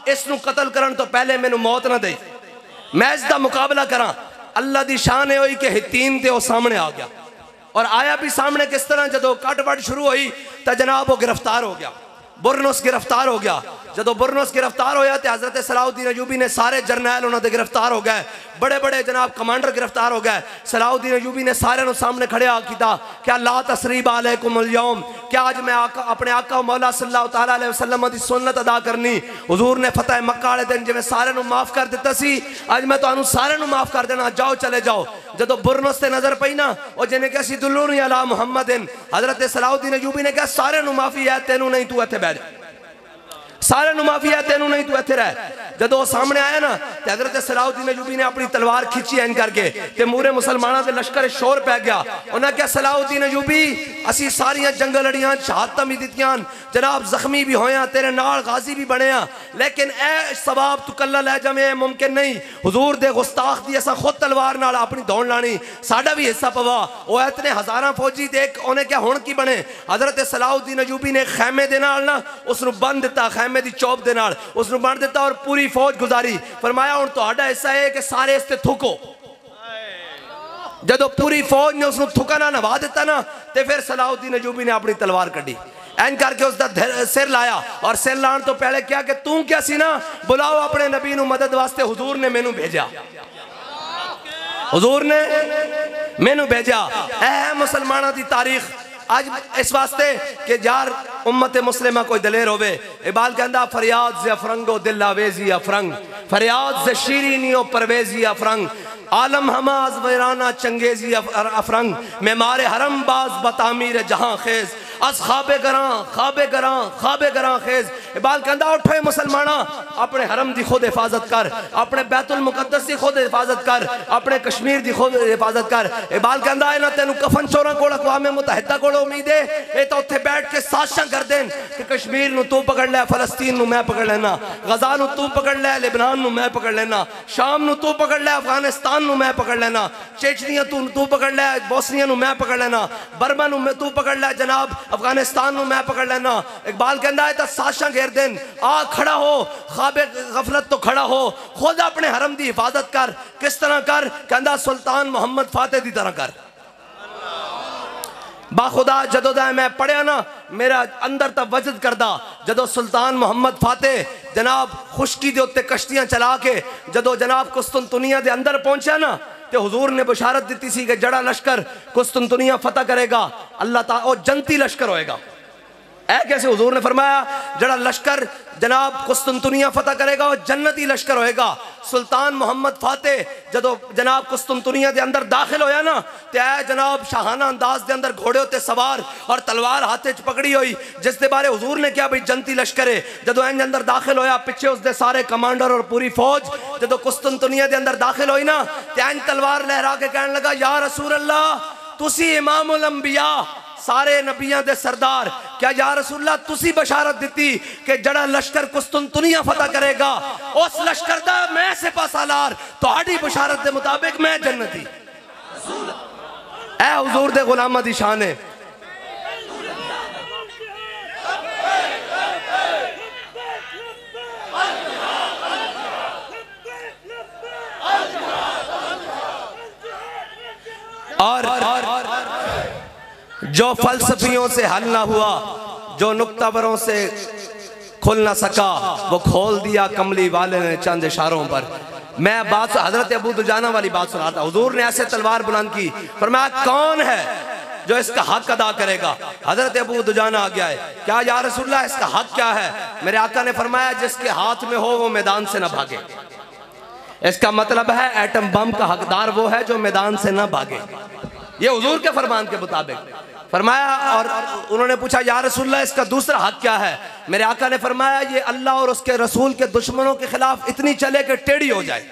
इस नू कतल करन तो पहले मैनू मौत ना दे, मैं इसका मुकाबला करा। अल्लाह दी शान है हुई कि हितीन ते वो सामने आ गया, और आया भी सामने किस तरह, जदों कटवट शुरू हुई तो जनाब वो गिरफ्तार हो गया, बुरनस गिरफ्तार हो गया। जदों बुरनस गिरफ्तार होया तो हजरत सलाहुद्दीन अयूबी ने सारे जरनैल उन्होंने गिरफ्तार हो गए, बड़े बड़े जनाब कमांडर गिरफ्तार हो गए। सलाहुद्दीन अयूबी ने सारे सामने खड़े किया, क्या ला तसरीब अलैकुमुल यौम, क्या आज मैं अपने आका मौला सल्लल्लाहु तआला अलैहि वसल्लम दी सुन्नत अदा करनी। हुजूर ने फतेह मक्का वाले दिन जिवें सारे माफ कर दिता सी, आज मैं तुहानू सारे माफ कर देना, जाओ चले जाओ। जदों बुरनस ते नजर पई ना, और जिन्हें कहा सी दुल्लूनी अला मुहम्मदिन, हजरत सलाहुद्दीन अयूबी ने कहा सारे माफी है, तेनू नहीं, तू इत्थे बैठ, सारे माफी है, तेनू नहीं, तू इत्थे रह। जदों सामने आया ना तो हजरत सलाहुद्दीन अयूबी ने अपनी तलवार खिंची एन करके, ते मूरे मुसलमानों के लश्कर शोर पै गया। उन्हें क्या, सलाहुद्दीन अयूबी असी सारियां जंग लड़ियां, शहादतां भी दित्तियां, जनाब जख्मी भी होया, तेरे नाल गाजी भी बने, लेकिन ए सवाब तू कल्ला लै जावें मुमकिन नहीं। हुजूर दे गुस्ताख दी असां खुद तलवार नाल अपनी दौड़ लानी, साडा भी हिस्सा पवा। वो इतने हजारां फौजी देख, उन्हें क्या हुण की बने। हजरत सलाहुद्दीन अयूबी ने खैमे दे नाल ना उसनू बंद दिता, खैमे दी चौप दे नाल उसनू बंद दिता, और पूरी फौज गुजारी। फरमाया हुण तुहाडा हिस्सा है कि सारे इस ते थुको। जदों पूरी फौज ने उसनू थुका ना नवा दिता ना, ते फिर सलाहुद्दीन अयूबी ने अपनी तलवार कड्डी, एन करके उसका सिर लाया, और सिर लाने तो पहले क्या कि तू क्या सी ना, बुलाओ अपने नबी नू मदद वास्ते, हुजूर ने मैनू भेजा, हुजूर ने मैनू भेजा। ऐ मुसलमानों की तारीख आज इस वास्ते कि यार उम्मत मुस्लिमा कोई दलेर होवे। इकबाल कहंदा फरियाद से अफरंगो दिल आवेजी अफरंग, फरियाद से शीरीनियो परवेजी अफरंग, आलम हमाज वैराना चंगेजी अफरंग, मेमारे हरम बाज बतामीर जहां खेज, अस खाबे गरां खेज। इकबाल कहंदा उठे मुसलमाना, अपने हरम की खुद हिफाजत कर, अपने बैतुल मुकद्दस की खुद हिफाजत कर, अपने कश्मीर की खुद हिफाजत कर। इकबाल कहंदा है ना तेनू कफन चोरां कोल अक़वाम मुत्तहिदा कोल उम्मीद है, ये तो उत्थे बैठ के साजिशां कर देन कि कश्मीर नू तू पकड़ लै, फलस्तीन नू मैं पकड़ लेना, गजा नू तू पकड़ लै, लेबनान नू मैं पकड़ लेना, शाम नू तू पकड़ लै, अफगानिस्तान नू मैं पकड़ लेना, चेचनिया तू पकड़ लै, बोस्निया नू मैं पकड़ लेना, बर्मा नू तू पकड़ लै, जनाब अफगानिस्तान में मैं पकड़ लेना। इकबाल कहता है तो साशा घेर दिन आ खड़ा हो, ख्वाबे गफलत तो खड़ा हो, खुद अपने हरम की हिफाजत कर। किस तरह कर? कहता सुल्तान मोहम्मद फाते की तरह कर। बाखुदा जदों दा मैं पढ़िया ना मेरा अंदर तक वजद करदा, जदों सुल्तान मोहम्मद फाते जनाब खुशकी दे उत्ते कश्तियां चला के जदों जनाब कुस्तुनतुनिया दे अंदर पहुंचा ना ते हुजूर ने बशारत दी सी कि जड़ा लश्कर कुस्तुनतुनिया फतह करेगा अल्लाह ताला ओ जनती लश्कर होएगा। ऐ कैसे? हुजूर ने फरमाया जड़ा लश्कर जनाब कुस्तुनतुनिया फतह करेगा वो जन्नती लश्कर होएगा। सुल्तान मोहम्मद फाते जदों जनाब कुस्तुनतुनिया दे अंदर दाखिल होया ना ते ऐ जनाब शाहाना अंदाज दे अंदर घोड़े उत्ते सवार और तलवार हाथे च पकड़ी हुई, जिस दे बारे हुजूर ने क्या भाई जनती लश्कर है। जदों इंज अंदर दाखिल होया पिछे उसदे सारे कमांडर और पूरी फौज जदों कुस्तुनतुनिया दे अंदर दाखिल हुई ना ते इंज तलवार लहरा के कहने लगा या रसूल अल्लाह तुसी इमामुल अंबिया सारे नबियां दे सरदार, क्या या रसूलल्लाह तुसी बशारत दी कि जड़ा लश्कर कुस्तुनतुनिया फतह करेगा उस लश्कर दा मैं सिपा सालार तुहाडी बशारत दे मुताबिक मैं जन्नती। ऐ हुजूर दे गुलामां दी शान है। और जो फलसफियों से हल ना हुआ, जो नुक्तावरों से खुल ना सका, वो खोल दिया कमली वाले ने चंद इशारों पर। मैं बात हजरत अबू दुजाना वाली बात सुना था। हुजूर ने ऐसे तलवार बुलंद की, फरमाया कौन है जो इसका हक अदा करेगा? हजरत अबू दुजाना आ गया है, क्या या रसूलल्लाह इसका हक क्या है? मेरे आका ने फरमाया जिसके हाथ में हो वो मैदान से ना भागे। इसका मतलब है एटम बम का हकदार वो है जो मैदान से ना भागे। ये हुजूर के फरमान के मुताबिक फरमाया। और उन्होंने पूछा या रसूलल्लाह इसका दूसरा हक क्या है? मेरे आका ने फरमाया ये अल्लाह और उसके रसूल के दुश्मनों के खिलाफ इतनी चले कि टेढ़ी हो जाए।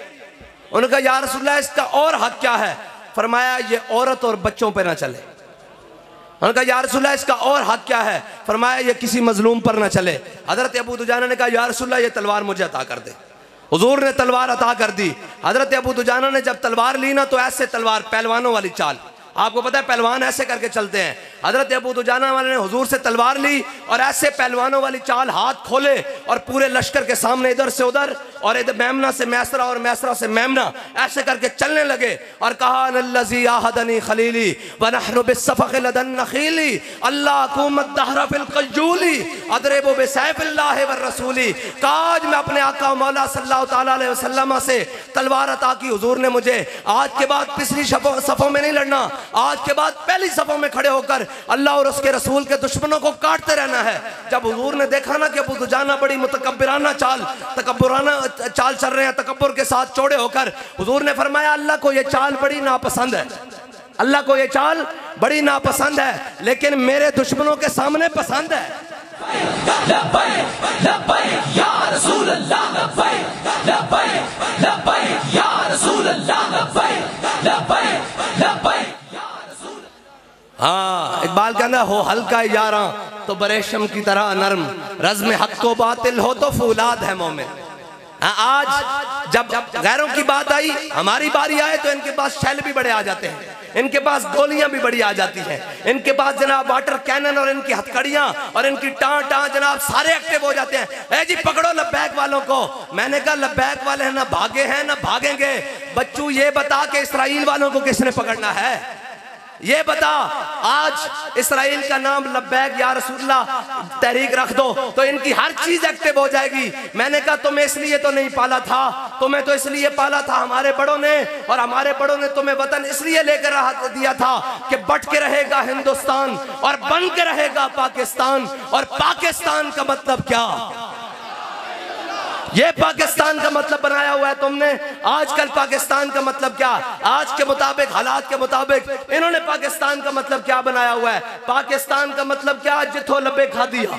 उन्होंने कहा या रसूलल्लाह इसका और हक क्या है? फरमाया ये औरत और बच्चों पे ना चले। उन्होंने कहा या रसूलल्लाह इसका और हक क्या है? फरमाया ये किसी मजलूम पर ना चले। हजरत अबू दुजाना ने कहा या रसूलल्लाह ये तलवार मुझे अता कर दे। हुजूर ने तलवार अता कर दी। हजरत अबू दुजाना ने जब तलवार ली ना तो ऐसे तलवार पहलवानों वाली चाल, आपको पता है पहलवान ऐसे करके चलते हैं। हजरत अबू दुजाना वाले ने हुजूर से तलवार ली और ऐसे पहलवानों वाली चाल हाथ खोले और पूरे लश्कर के सामने इधर से उधर और इधर मैमना से मैसरा और मैसरा से मैमना ऐसे करके चलने लगे और कहा नल्लज़ी आहदनी खलीली व नहनु बिस्सफ़क़ लदन नखीली अल्लाह कुमत दहरा फिल क़ज्जूली अदरिबु बिसैफ़िल्लाहि व रसूली। काज मैं अपने आका मौला सल्लल्लाहु तआला अलैहि वसल्लम से तलवार अता की। हुजूर ने मुझे आज के बाद पिछली सफ़ों में नहीं लड़ना, आज के बाद पहली सफ़ों में खड़े होकर अल्लाह और उसके रसूल के दुश्मनों को काटते रहना है। जब हुजूर ने देखा ना कि अबू दुजाना बड़ी मुतकब्बिराना तकब्बुराना चाल चल रहे हैं, तकब्बुर के साथ चौड़े होकर, हुजूर ने फरमाया अल्लाह को ये चाल बड़ी नापसंद है, अल्लाह को ये चाल बड़ी नापसंद है, लेकिन मेरे दुश्मनों के सामने पसंद है। हाँ इकबाल कहना हो हल्का यारा तो बरेशम की तरह नरम, रज़्म हक को बातिल हो तो फूलाद है मोमिन। आज जब गैरों की बात आई, हमारी बारी आए तो इनके पास शैल भी बड़े आ जाते हैं, इनके पास गोलियां भी बड़ी आ जाती हैं, इनके पास जनाब वाटर कैनन और इनकी हथकड़ियां और इनकी टां जनाब सारे एक्टिव हो जाते हैं। ए जी पकड़ो लब्बैक वालों को। मैंने कहा लब्बैक वाले ना भागे हैं ना भागेंगे। बच्चू ये बता के इस्राइल वालों को किसने पकड़ना है? ये बता। आज इस्राइल का नाम लब्बैक या रसूलल्लाह तहरीक रख दो तो इनकी हर चीज एक्टिव हो जाएगी। मैंने कहा तुम्हें इसलिए तो नहीं पाला था, तुम्हें तो इसलिए पाला था हमारे बड़ों ने, और हमारे बड़ों ने तुम्हें वतन इसलिए लेकर दिया था कि बट के रहेगा हिंदुस्तान और बन के रहेगा पाकिस्तान। और पाकिस्तान का मतलब क्या? ये पाकिस्तान का मतलब बनाया हुआ है तुमने। आजकल पाकिस्तान का मतलब क्या? आज के मुताबिक, हालात के मुताबिक इन्होंने पाकिस्तान का मतलब क्या बनाया हुआ है? पाकिस्तान का मतलब क्या? जिथो लबे खा दिया।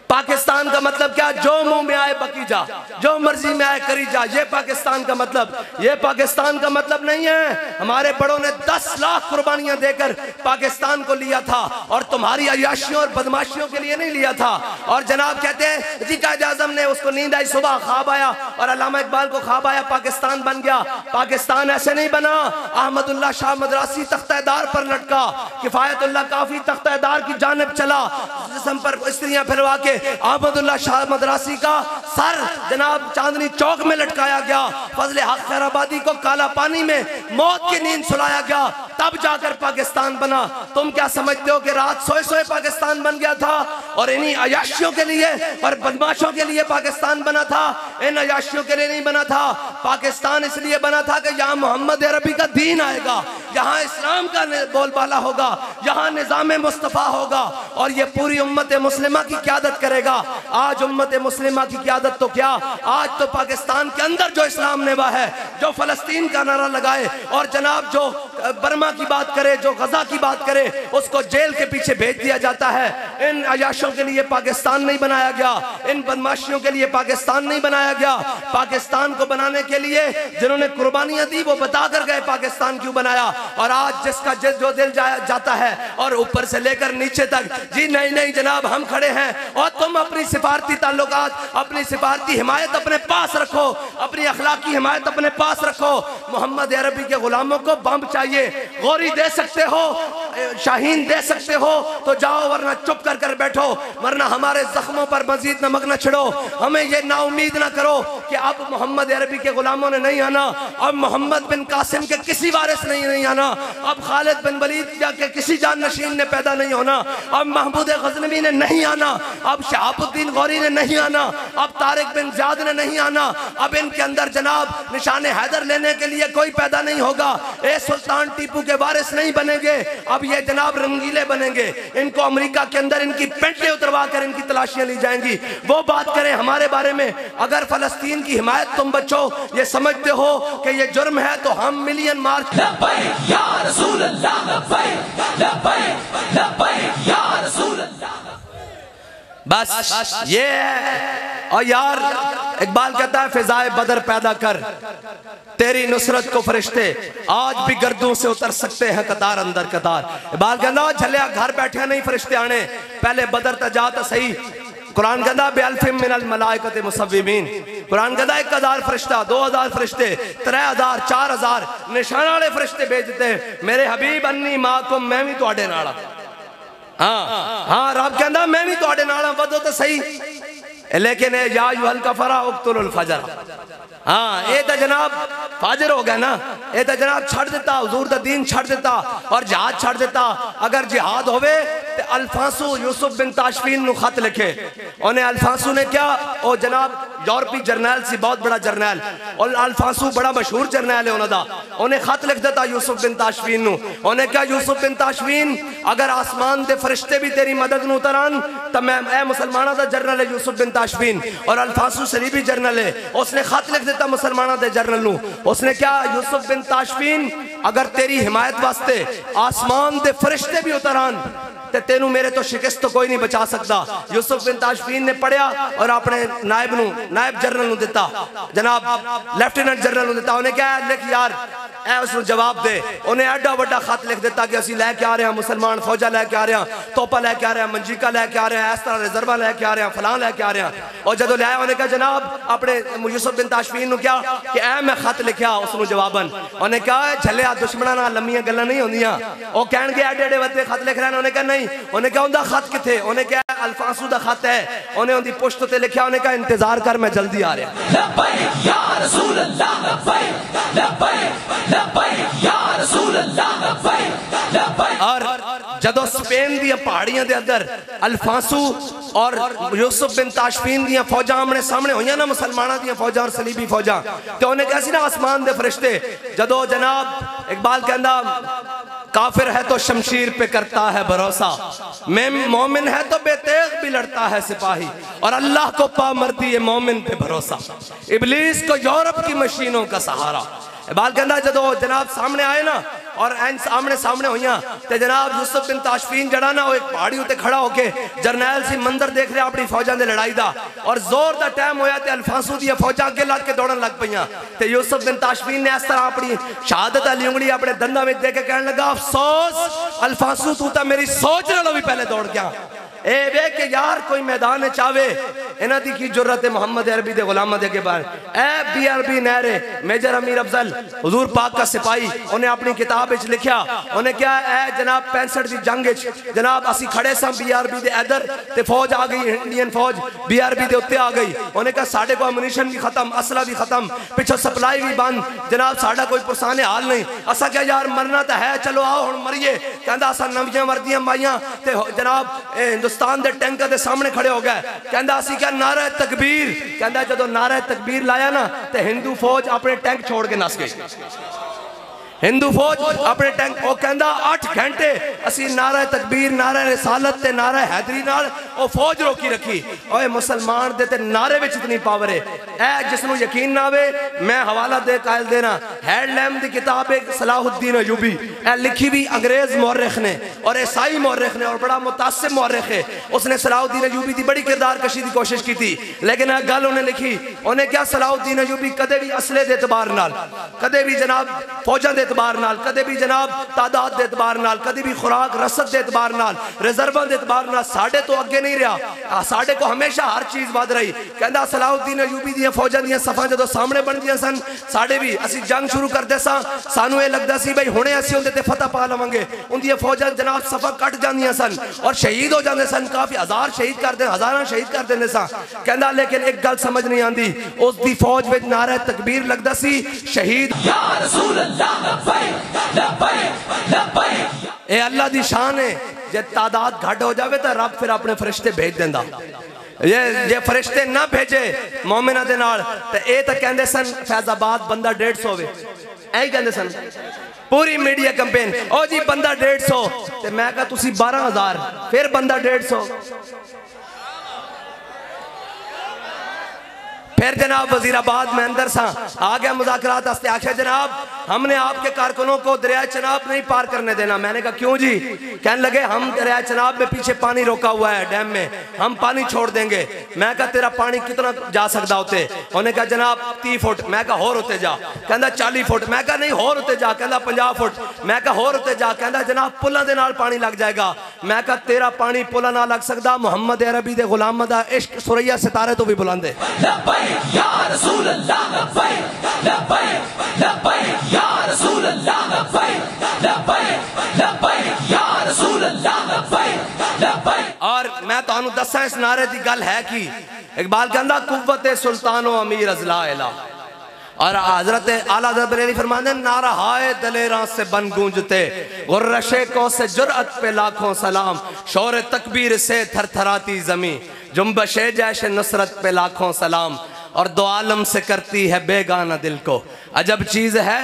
पाकिस्तान का मतलब क्या? जो मुंह में आए बकी जा, जो मर्जी में आए करी जा, ये पाकिस्तान का मतलब। ये पाकिस्तान का मतलब नहीं है। हमारे बड़ों ने 10 लाख कुर्बानियां देकर पाकिस्तान को लिया था, और तुम्हारी अयाशियों और बदमाशियों के लिए नहीं लिया था। और जनाब कहते हैं जी कायद आज़म ने उसको नींद आई, सुबह ख्वाब आया, और अल्लामा इकबाल को ख्वाब आया पाकिस्तान बन गया। पाकिस्तान ऐसे नहीं बना। अहमदुल्ला शाह मदरासी तख्तेदार पर लटका, किफायतुल्लाह काफी तख्तेदार की जानिब चला, जिस्म पर स्त्रियां फिरवा के अहमदुल्ला शाह मदरासी का सर जनाब चांदनी चौक में लटकाया गया। फजले हक खैराबादी को काला पानी में मौत की नींद सुलाया गया, तब जाकर पाकिस्तान बना। तुम क्या समझते हो कि रात सोए सोए पाकिस्तान बन गया था? और इन्हीं अयाशियों के लिए और बदमाशों के लिए पाकिस्तान बना था, इन अयाशियों के लिए नहीं बना था। पाकिस्तान इसलिए बना था कि यहाँ मोहम्मद अरबी का दीन आएगा, यहाँ इस्लाम का बोलबाला होगा, यहाँ निज़ाम मुस्तफ़ा होगा, और ये पूरी उम्मत मुस्लिमा की क़यादत करेगा। आज उम्मत मुस्लिमा की क़यादत तो क्या, आज तो पाकिस्तान के अंदर जो इस्लाम नेवा है, जो फ़लस्तीन का नारा लगाए, और जनाब जो बर्मा की बात करे, जो गजा की बात करे, उसको जेल के पीछे भेज दिया जाता है। इन अयाशों के लिए पाकिस्तान नहीं बनाया गया, इन बदमाशियों के लिए पाकिस्तान नहीं बनाया गया। पाकिस्तान को बनाने के लिए जिन्होंने कुर्बानियां दी वो बता कर गए पाकिस्तान क्यों बनाया। और आज जिसका जो दिल जाता है और ऊपर से लेकर नीचे तक जी नहीं नहीं जनाब हम खड़े हैं, और तुम अपनी सिफारती ताल्लुकात, अपनी सिफारती हिमायत अपने पास रखो, अपनी अखलाकी हिमायत अपने पास रखो। मोहम्मद अरबी के गुलामों को बम चाहिए, गोरी दे सकते हो, शाहीन दे सकते हो तो जाओ, वरना चुप कर कर बैठो, वरना हमारे जख्मों पर मजीद नमक न छिड़ो। हमें ये नाउमीद ना करो कि अब मोहम्मद अरबी के गुलामों ने नहीं आना, अब मोहम्मद बिन कासिम के किसी वारिस नहीं आना, अब खालिद बिन वलीद के किसी जान नशीन ने पैदा नहीं होना, अब महमूद गजनवी ने नहीं आना, अब शहाबुद्दीन गौरी ने नहीं आना, अब तारिक बिन ज़ियाद ने नहीं आना, अब इनके अंदर जनाब निशान हैदर लेने के लिए कोई पैदा नहीं होगा। ए सुल्तान टीपू के वारिस नहीं बनेंगे, अब ये जनाब रंगीले बनेंगे। इनको अमेरिका के अंदर इनकी पेंटें उतरवा कर इनकी तलाशियां ली जाएंगी। वो बात करें हमारे बारे में। अगर फलस्तीन की हिमायत तुम बच्चों ये समझते हो कि ये जुर्म है तो हम मिलियन मार्च बस ये है। और यार इकबाल कहता है फिजाए बदर पैदा कर, तेरी नुसरत को फरिश्ते आज भी गर्दों से उतर सकते हैं कतार अंदर कतार। इकबाल कहता झलिया घर बैठे नहीं फरिश्ते आने, पहले बदर तजा तो सही। कुरान कहता बेअल्फिम मिनल मलाइकत मुसव्विमीन, कुरान कहता 1000 फरिश्ता, 2000 फरिश्ते, 3000 4000 निशान वाले फरिश्ते भेजते। मेरे हबीब अन्नी माकुम, मैं भी तुहाडे नाल। हाँ हाँ रब कहता मैं भी तुहाडे नाल वधो तो सही, लेकिन या अय्युहल कफरा उक्तुल फजर। हाँ ये तो जनाब फाजिर हो गया ना, ये तो जनाब छड़ देता, हुजूर दा दीन छड़ देता और जिहाद छड़ देता। अगर जिहाद होवे तो अल्फांसू यूसुफ बिन ताशफीन नु खत लिखे। उन्हें अल्फांसू ने क्या, ओ जनाब यूरोपी जर्नैल सी, बहुत बड़ा जर्नैल, और अल्फांसू बड़ा मशहूर जर्नैल है उन्होंने, उन्हें खत लिख देता यूसुफ बिन ताशफीन नु। उन्हें क्या, यूसुफ बिन ताशफीन अगर आसमान दे फरिश्ते भी तेरी मदद न उतरन तो मैं ए मुसलमाना दा जर्नल है यूसुफ बिन ताशफीन, और अल्फांसू सलीबी जर्नल है। उसने खत लिख देता मुसलमाना दे जर्नल नु। उसने क्या, यूसुफ बिन ताशफीन अगर तेरी हिमायत वास्ते आसमान दे फरिश्ते भी उतरन ते तेनू मेरे तो शिकस्त तो कोई नहीं बचा सकता। यूसुफ बिन ताशफीन ने पढ़िया और अपने नायब जनरल नु दिता, जनाब लेफ्टिनेंट जनरल नु दिता। उन्हें क्या लिख यार ए उसनु जवाब दे। उन्हें एडा बड़ा खत लिख दिता कि असी लैके आ रहे हैं मुसलमान फौजा लैके आ रहे हैं, तोपा लैके आ रहे हैं, मंजीका लैके आ रहे हैं, इस तरह रिजर्वा लैके आ रहे हैं, फलां लैके आ रहे हैं। और जदों लिया उन्हें कहा जनाब अपने यूसुफ बिन ताशफीन नु क्या कि ए मैं खत लिखा उसनु जवाबन। उन्हें कहा झलिया दुश्मना नाल लम्मियां गल्लां नहीं होंदियां। ओ कहणगे एडे एडे वते खत लिख रहे हैं। उन्हें कहा नहीं। उन्हें कहा उनका खत किथे? उन्हें क्या अल्फांसू दा खत है, उन्हें उनकी पुश्त ते लिखा। उन्हें कहा इंतजार कर मैं जल्दी आ रहा। लब्बैक या रसूल अल्लाह, लब्बैक लब्बैक लब्बैक या रसूल अल्लाह, लब्बैक लब्बैक। और जदों स्पेन दी पहाड़ियां दे अंदर अल्फांसू और यूसुफ बिन ताशफीन दी फौजा आमने सामने हुई ना, मुसलमाना दी फौजा और सलीबी फौजा, तो उन्हें कहा सी ना आसमान दे फरिश्ते। जदों जनाब इकबाल कहंदा काफिर है तो शमशीर पे करता है भरोसा, मैं मोमिन है तो बेतेग भी लड़ता है सिपाही, और अल्लाह को पामर्दी है मोमिन पे भरोसा, इबलीस को यूरोप की मशीनों का सहारा। इकबाल कहना जदों जनाब सामने आए ना और आमने सामने हुई ते जनाब यूसुफ बिन ताशफीन जड़ा ना एक पहाड़ी उत्ते खड़ा होके जरनैल सी मंजर देख रहा अपनी फौजां दे लड़ाई दा और जोर दा टाइम होया ते अल्फांसू दी फौजां अगे लग के दौड़न लग पईयां ते यूसुफ बिन ताशफीन ने इस तरह अपनी शहादत वाली उंगली अपने दंदां विच दे के कहन लगा अफसोस अल्फांसू तू तां मेरी सोच नालों भी पहले दौड़ गया। ए वे के यार कोई मैदान चावे इन्हां दी की जुर्रत है मोहम्मद अरबी दे गुलामां दे के बाहर ए बीआरबी नहरे मेजर अमीर अफजल हुजूर पाक का सिपाही उन्हें अपनी किताब विच लिखा उन्हें क्या ए जनाब 65 दी जंग विच जनाब असी खड़े सां बीआरबी दे इधर ते फौज आ गई इंडियन फौज बीआरबी दे उत्ते आ गई उन्हें कहा साडे को अम्यूनिशन भी खत्म असला भी खत्म पिछो सप्लाई भी बंद जनाब साडा कोई पुरसाने हाल नहीं असा क्या यार मरना तो है चलो आओ हुण मरिए कहंदा असा नवियां वर्दियां पाईयां ते जनाब हिंदुस्तान दे टैंकर दे सामने खड़े हो गए कहंदा असी क्या नारा तकबीर कहंदा जदों नारा तकबीर लाया ना ते हिंदू फौज अपने टैंक छोड़ के नस गई हिंदू फौज अपने टैंक वो कहंदा 8 घंटे असी नारा तकबीर नारा रिसालत ते नारा हैदरी नाल ओ फौज रोकी रखी। ओए मुसलमान दे ते नारे विच इतनी पावर है ए जिसनु यकीन ना आवे मैं हवाला दे कायल देना हेडलैम दी किताब है सलाहुद्दीन अयूबी ए लिखी भी अंग्रेज मौरख ने और ईसाई मौरख ने और बड़ा मुतासिब मौरख है उसने सलाहुद्दीन अयूबी दी बड़ी किरदार कशी दी कोशिश की थी लेकिन एक गल उन्हें लिखी उन्हें क्या सलाहुद्दीन अयूबी कदे भी असले दे एतबार नाल कदे भी जनाब फौजां दे एतबार नाल कदे भी जनाब तादाद दे एतबार नाल कदे भी खुराक रसद दे एतबार नाल रिजर्वां दे एतबार नाल साडे तो अगे नहीं रहा साडे को हमेशा हर चीज वध रही कहंदा सलाहुद्दीन अयूबी दी फौजां दी सफां जदों सामने बनदियां सन साडे भी असी जंग शुरू करदे सां सानू ये लगदा सी भाई हुणे असी उंदे ते फतह पा लवांगे उंदी फौजां जनाब सफा कट जांदियां सन और शहीद हो जांदे सन काफी हजार शहीद कर दे हजारां शहीद कर देंदे सा कहंदा लेकिन एक गल समझ नहीं आंदी उस दी फौज विच नारा तकबीर लगदा सी शहीद या रसूल अल्लाह ए अल्लाह दी शान है जे तादाद घट हो जावे तो रब फिर अपने फरिश्ते भेज देंदा ये फरिश्ते ना भेजे मोमिना दे नाल ते ए तां कहंदे सन फैजाबाद बंदा 150 होवे ऐ कहंदे सन पूरी मीडिया कैंपेन ओ जी बंदा 150 ते मैं कहा तुसी 12000 फिर बंदा 150 फिर जनाब वजीराबाद में अंदर सा आ गया मुज़ाकरात वास्ते आखिर जनाब हमने आपके कारकुनों को दरिया चनाब नहीं पार करने देना। मैंने कहा क्यों जी? कहने लगे हम दरिया चनाब में पीछे पानी रोका हुआ है डैम में हम पानी छोड़ देंगे। मैं कहा तेरा पानी कितना जा सकता होते? उन्हें कहा जनाब 30 फुट। मैं कहा होर होते जा। कहना 40 फुट। मैं कहा नहीं होर होते जा। कहना 50 फुट। मैं कहा होर होते जा। कहना जनाब पुलों के नाल पानी लग जाएगा। मैं कहा तेरा पानी पुलों ना लग सकता, मुहम्मद अरबी दे गुलामां दा इश्क सुरैया सितारे तो भी बुलंद है। या रसूल अल्लाह लब्बैक लब्बैक लब्बैक या रसूल अल्लाह लब्बैक लब्बैक लब्बैक या रसूल अल्लाह लब्बैक लब्बैक। और मैं तुहानू दस्सां इस नारे दी गल है कि इकबाल कहंदा कुव्वत सुल्तानो अमीर अज़ला इला। और हजरत आला हज़रत बरेली फरमाते नारा हाय दलेरा से बन गूंजते गुर्रशे को से जुर्अत पे लाखों सलाम, शोर तकबीर से थरथराती जमी, जुम्बशे जैशे नुसरत पे लाखों सलाम, और दो आलम से करती है बेगाना दिल को। अजब चीज है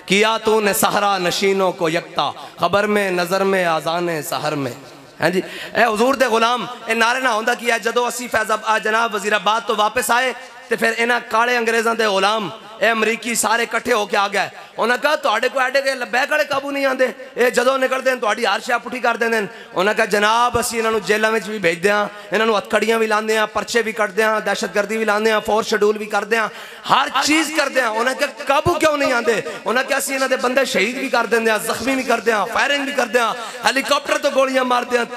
किया तूने सहरा नशीनों को यकता, खबर में नजर में आजाने सहर में। हाँ जी ए हुजूर दे गुलाम ए नारे ना होंदा कि जदों असी फैज़ाबाद जनाब वजीराबाद तो वापस आए तो फिर इन्हां काले अंग्रेज़ों दे गुलाम ए अमरीकी सारे इकट्ठे होके आ गए। उन्हें कहा तुहाडे को एडे के लब्बैक वाले काबू नहीं आते, ये जदों निकलते हैं तुहाडी हर शै पुठी कर देंदे। उन्हें कहा जनाब असी इन्हां जेलों में भी भेजते हैं, इन्हां हथकड़ियां भी लाते हैं, परचे भी कटते हैं, दहशतगर्दी भी लाते हैं, फोर्स शेड्यूल भी करते हैं, हर चीज़ करते हैं। उन्हें कहा काबू क्यों नहीं आते? उन्हें कहा असी इन्हां दे बंदे शहीद भी कर देंगे, जख्मी भी करते हैं, फायरिंग भी करते हैं, हैलीकॉप्टर तो गोलियां मारते हैं,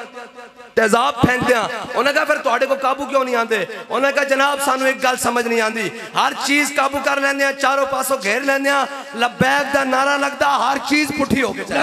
तेजाब फेंकते हैं। उन्हें कहा फिर तुहाडे को काबू क्यों नहीं आते? उन्हें कहा जनाब सानू एक गल समझ नहीं आती, हर चीज काबू कर लेंगे, चारों पासों घेर लेंगे, लब्बैक दा नारा लगता, हर चीज पुठी होके चले।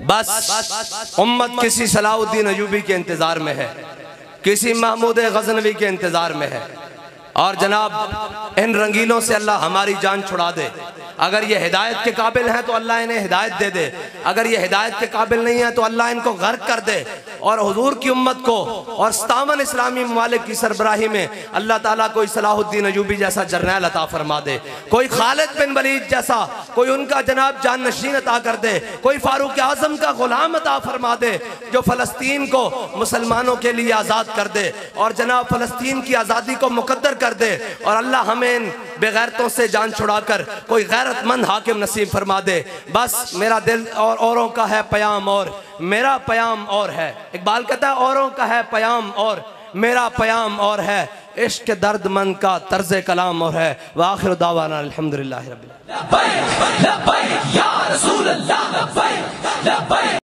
बस उम्मत किसी सलाहुद्दीन अयूबी के इंतजार में है, किसी महमूद गजनवी के इंतजार में है। और जनाब इन रंगीलों से अल्लाह हमारी जान छुड़ा दे। अगर ये हिदायत के काबिल हैं तो अल्लाह इन्हें हिदायत दे दे, अगर ये हिदायत के काबिल नहीं है तो अल्लाह इनको गर्क कर दे। और हुजूर की उम्मत को और 57 इस्लामी ममालिक की सरबराही में अल्लाह ताला कोई सलाहुद्दीन अयूबी जैसा जर्नैल अता फरमा दे, कोई खालिद बिन वलीद जैसा कोई उनका जनाब जान नशीन अता कर दे, कोई फारूक आजम का गुलाम अता फरमा दे जो फ़लस्तीन को मुसलमानों के लिए आज़ाद कर दे और जनाब फ़लस्तीन की आज़ादी को मुकद्दर कर दे। और अल्लाह हमें इन बेगैरतों से जान छुड़ाकर कोई गैरतमंद हाकिम नसीब फरमा दे। बस मेरा दिल और औरों का है पयाम और मेरा पयाम और है। इकबाल कहता है औरों का है पयाम और मेरा पयाम और है, इश्क दर्दमंद का तर्ज कलाम और है। व आखिर दावाना अल्हम्दुलिल्लाहि रब्बिल आलमीन।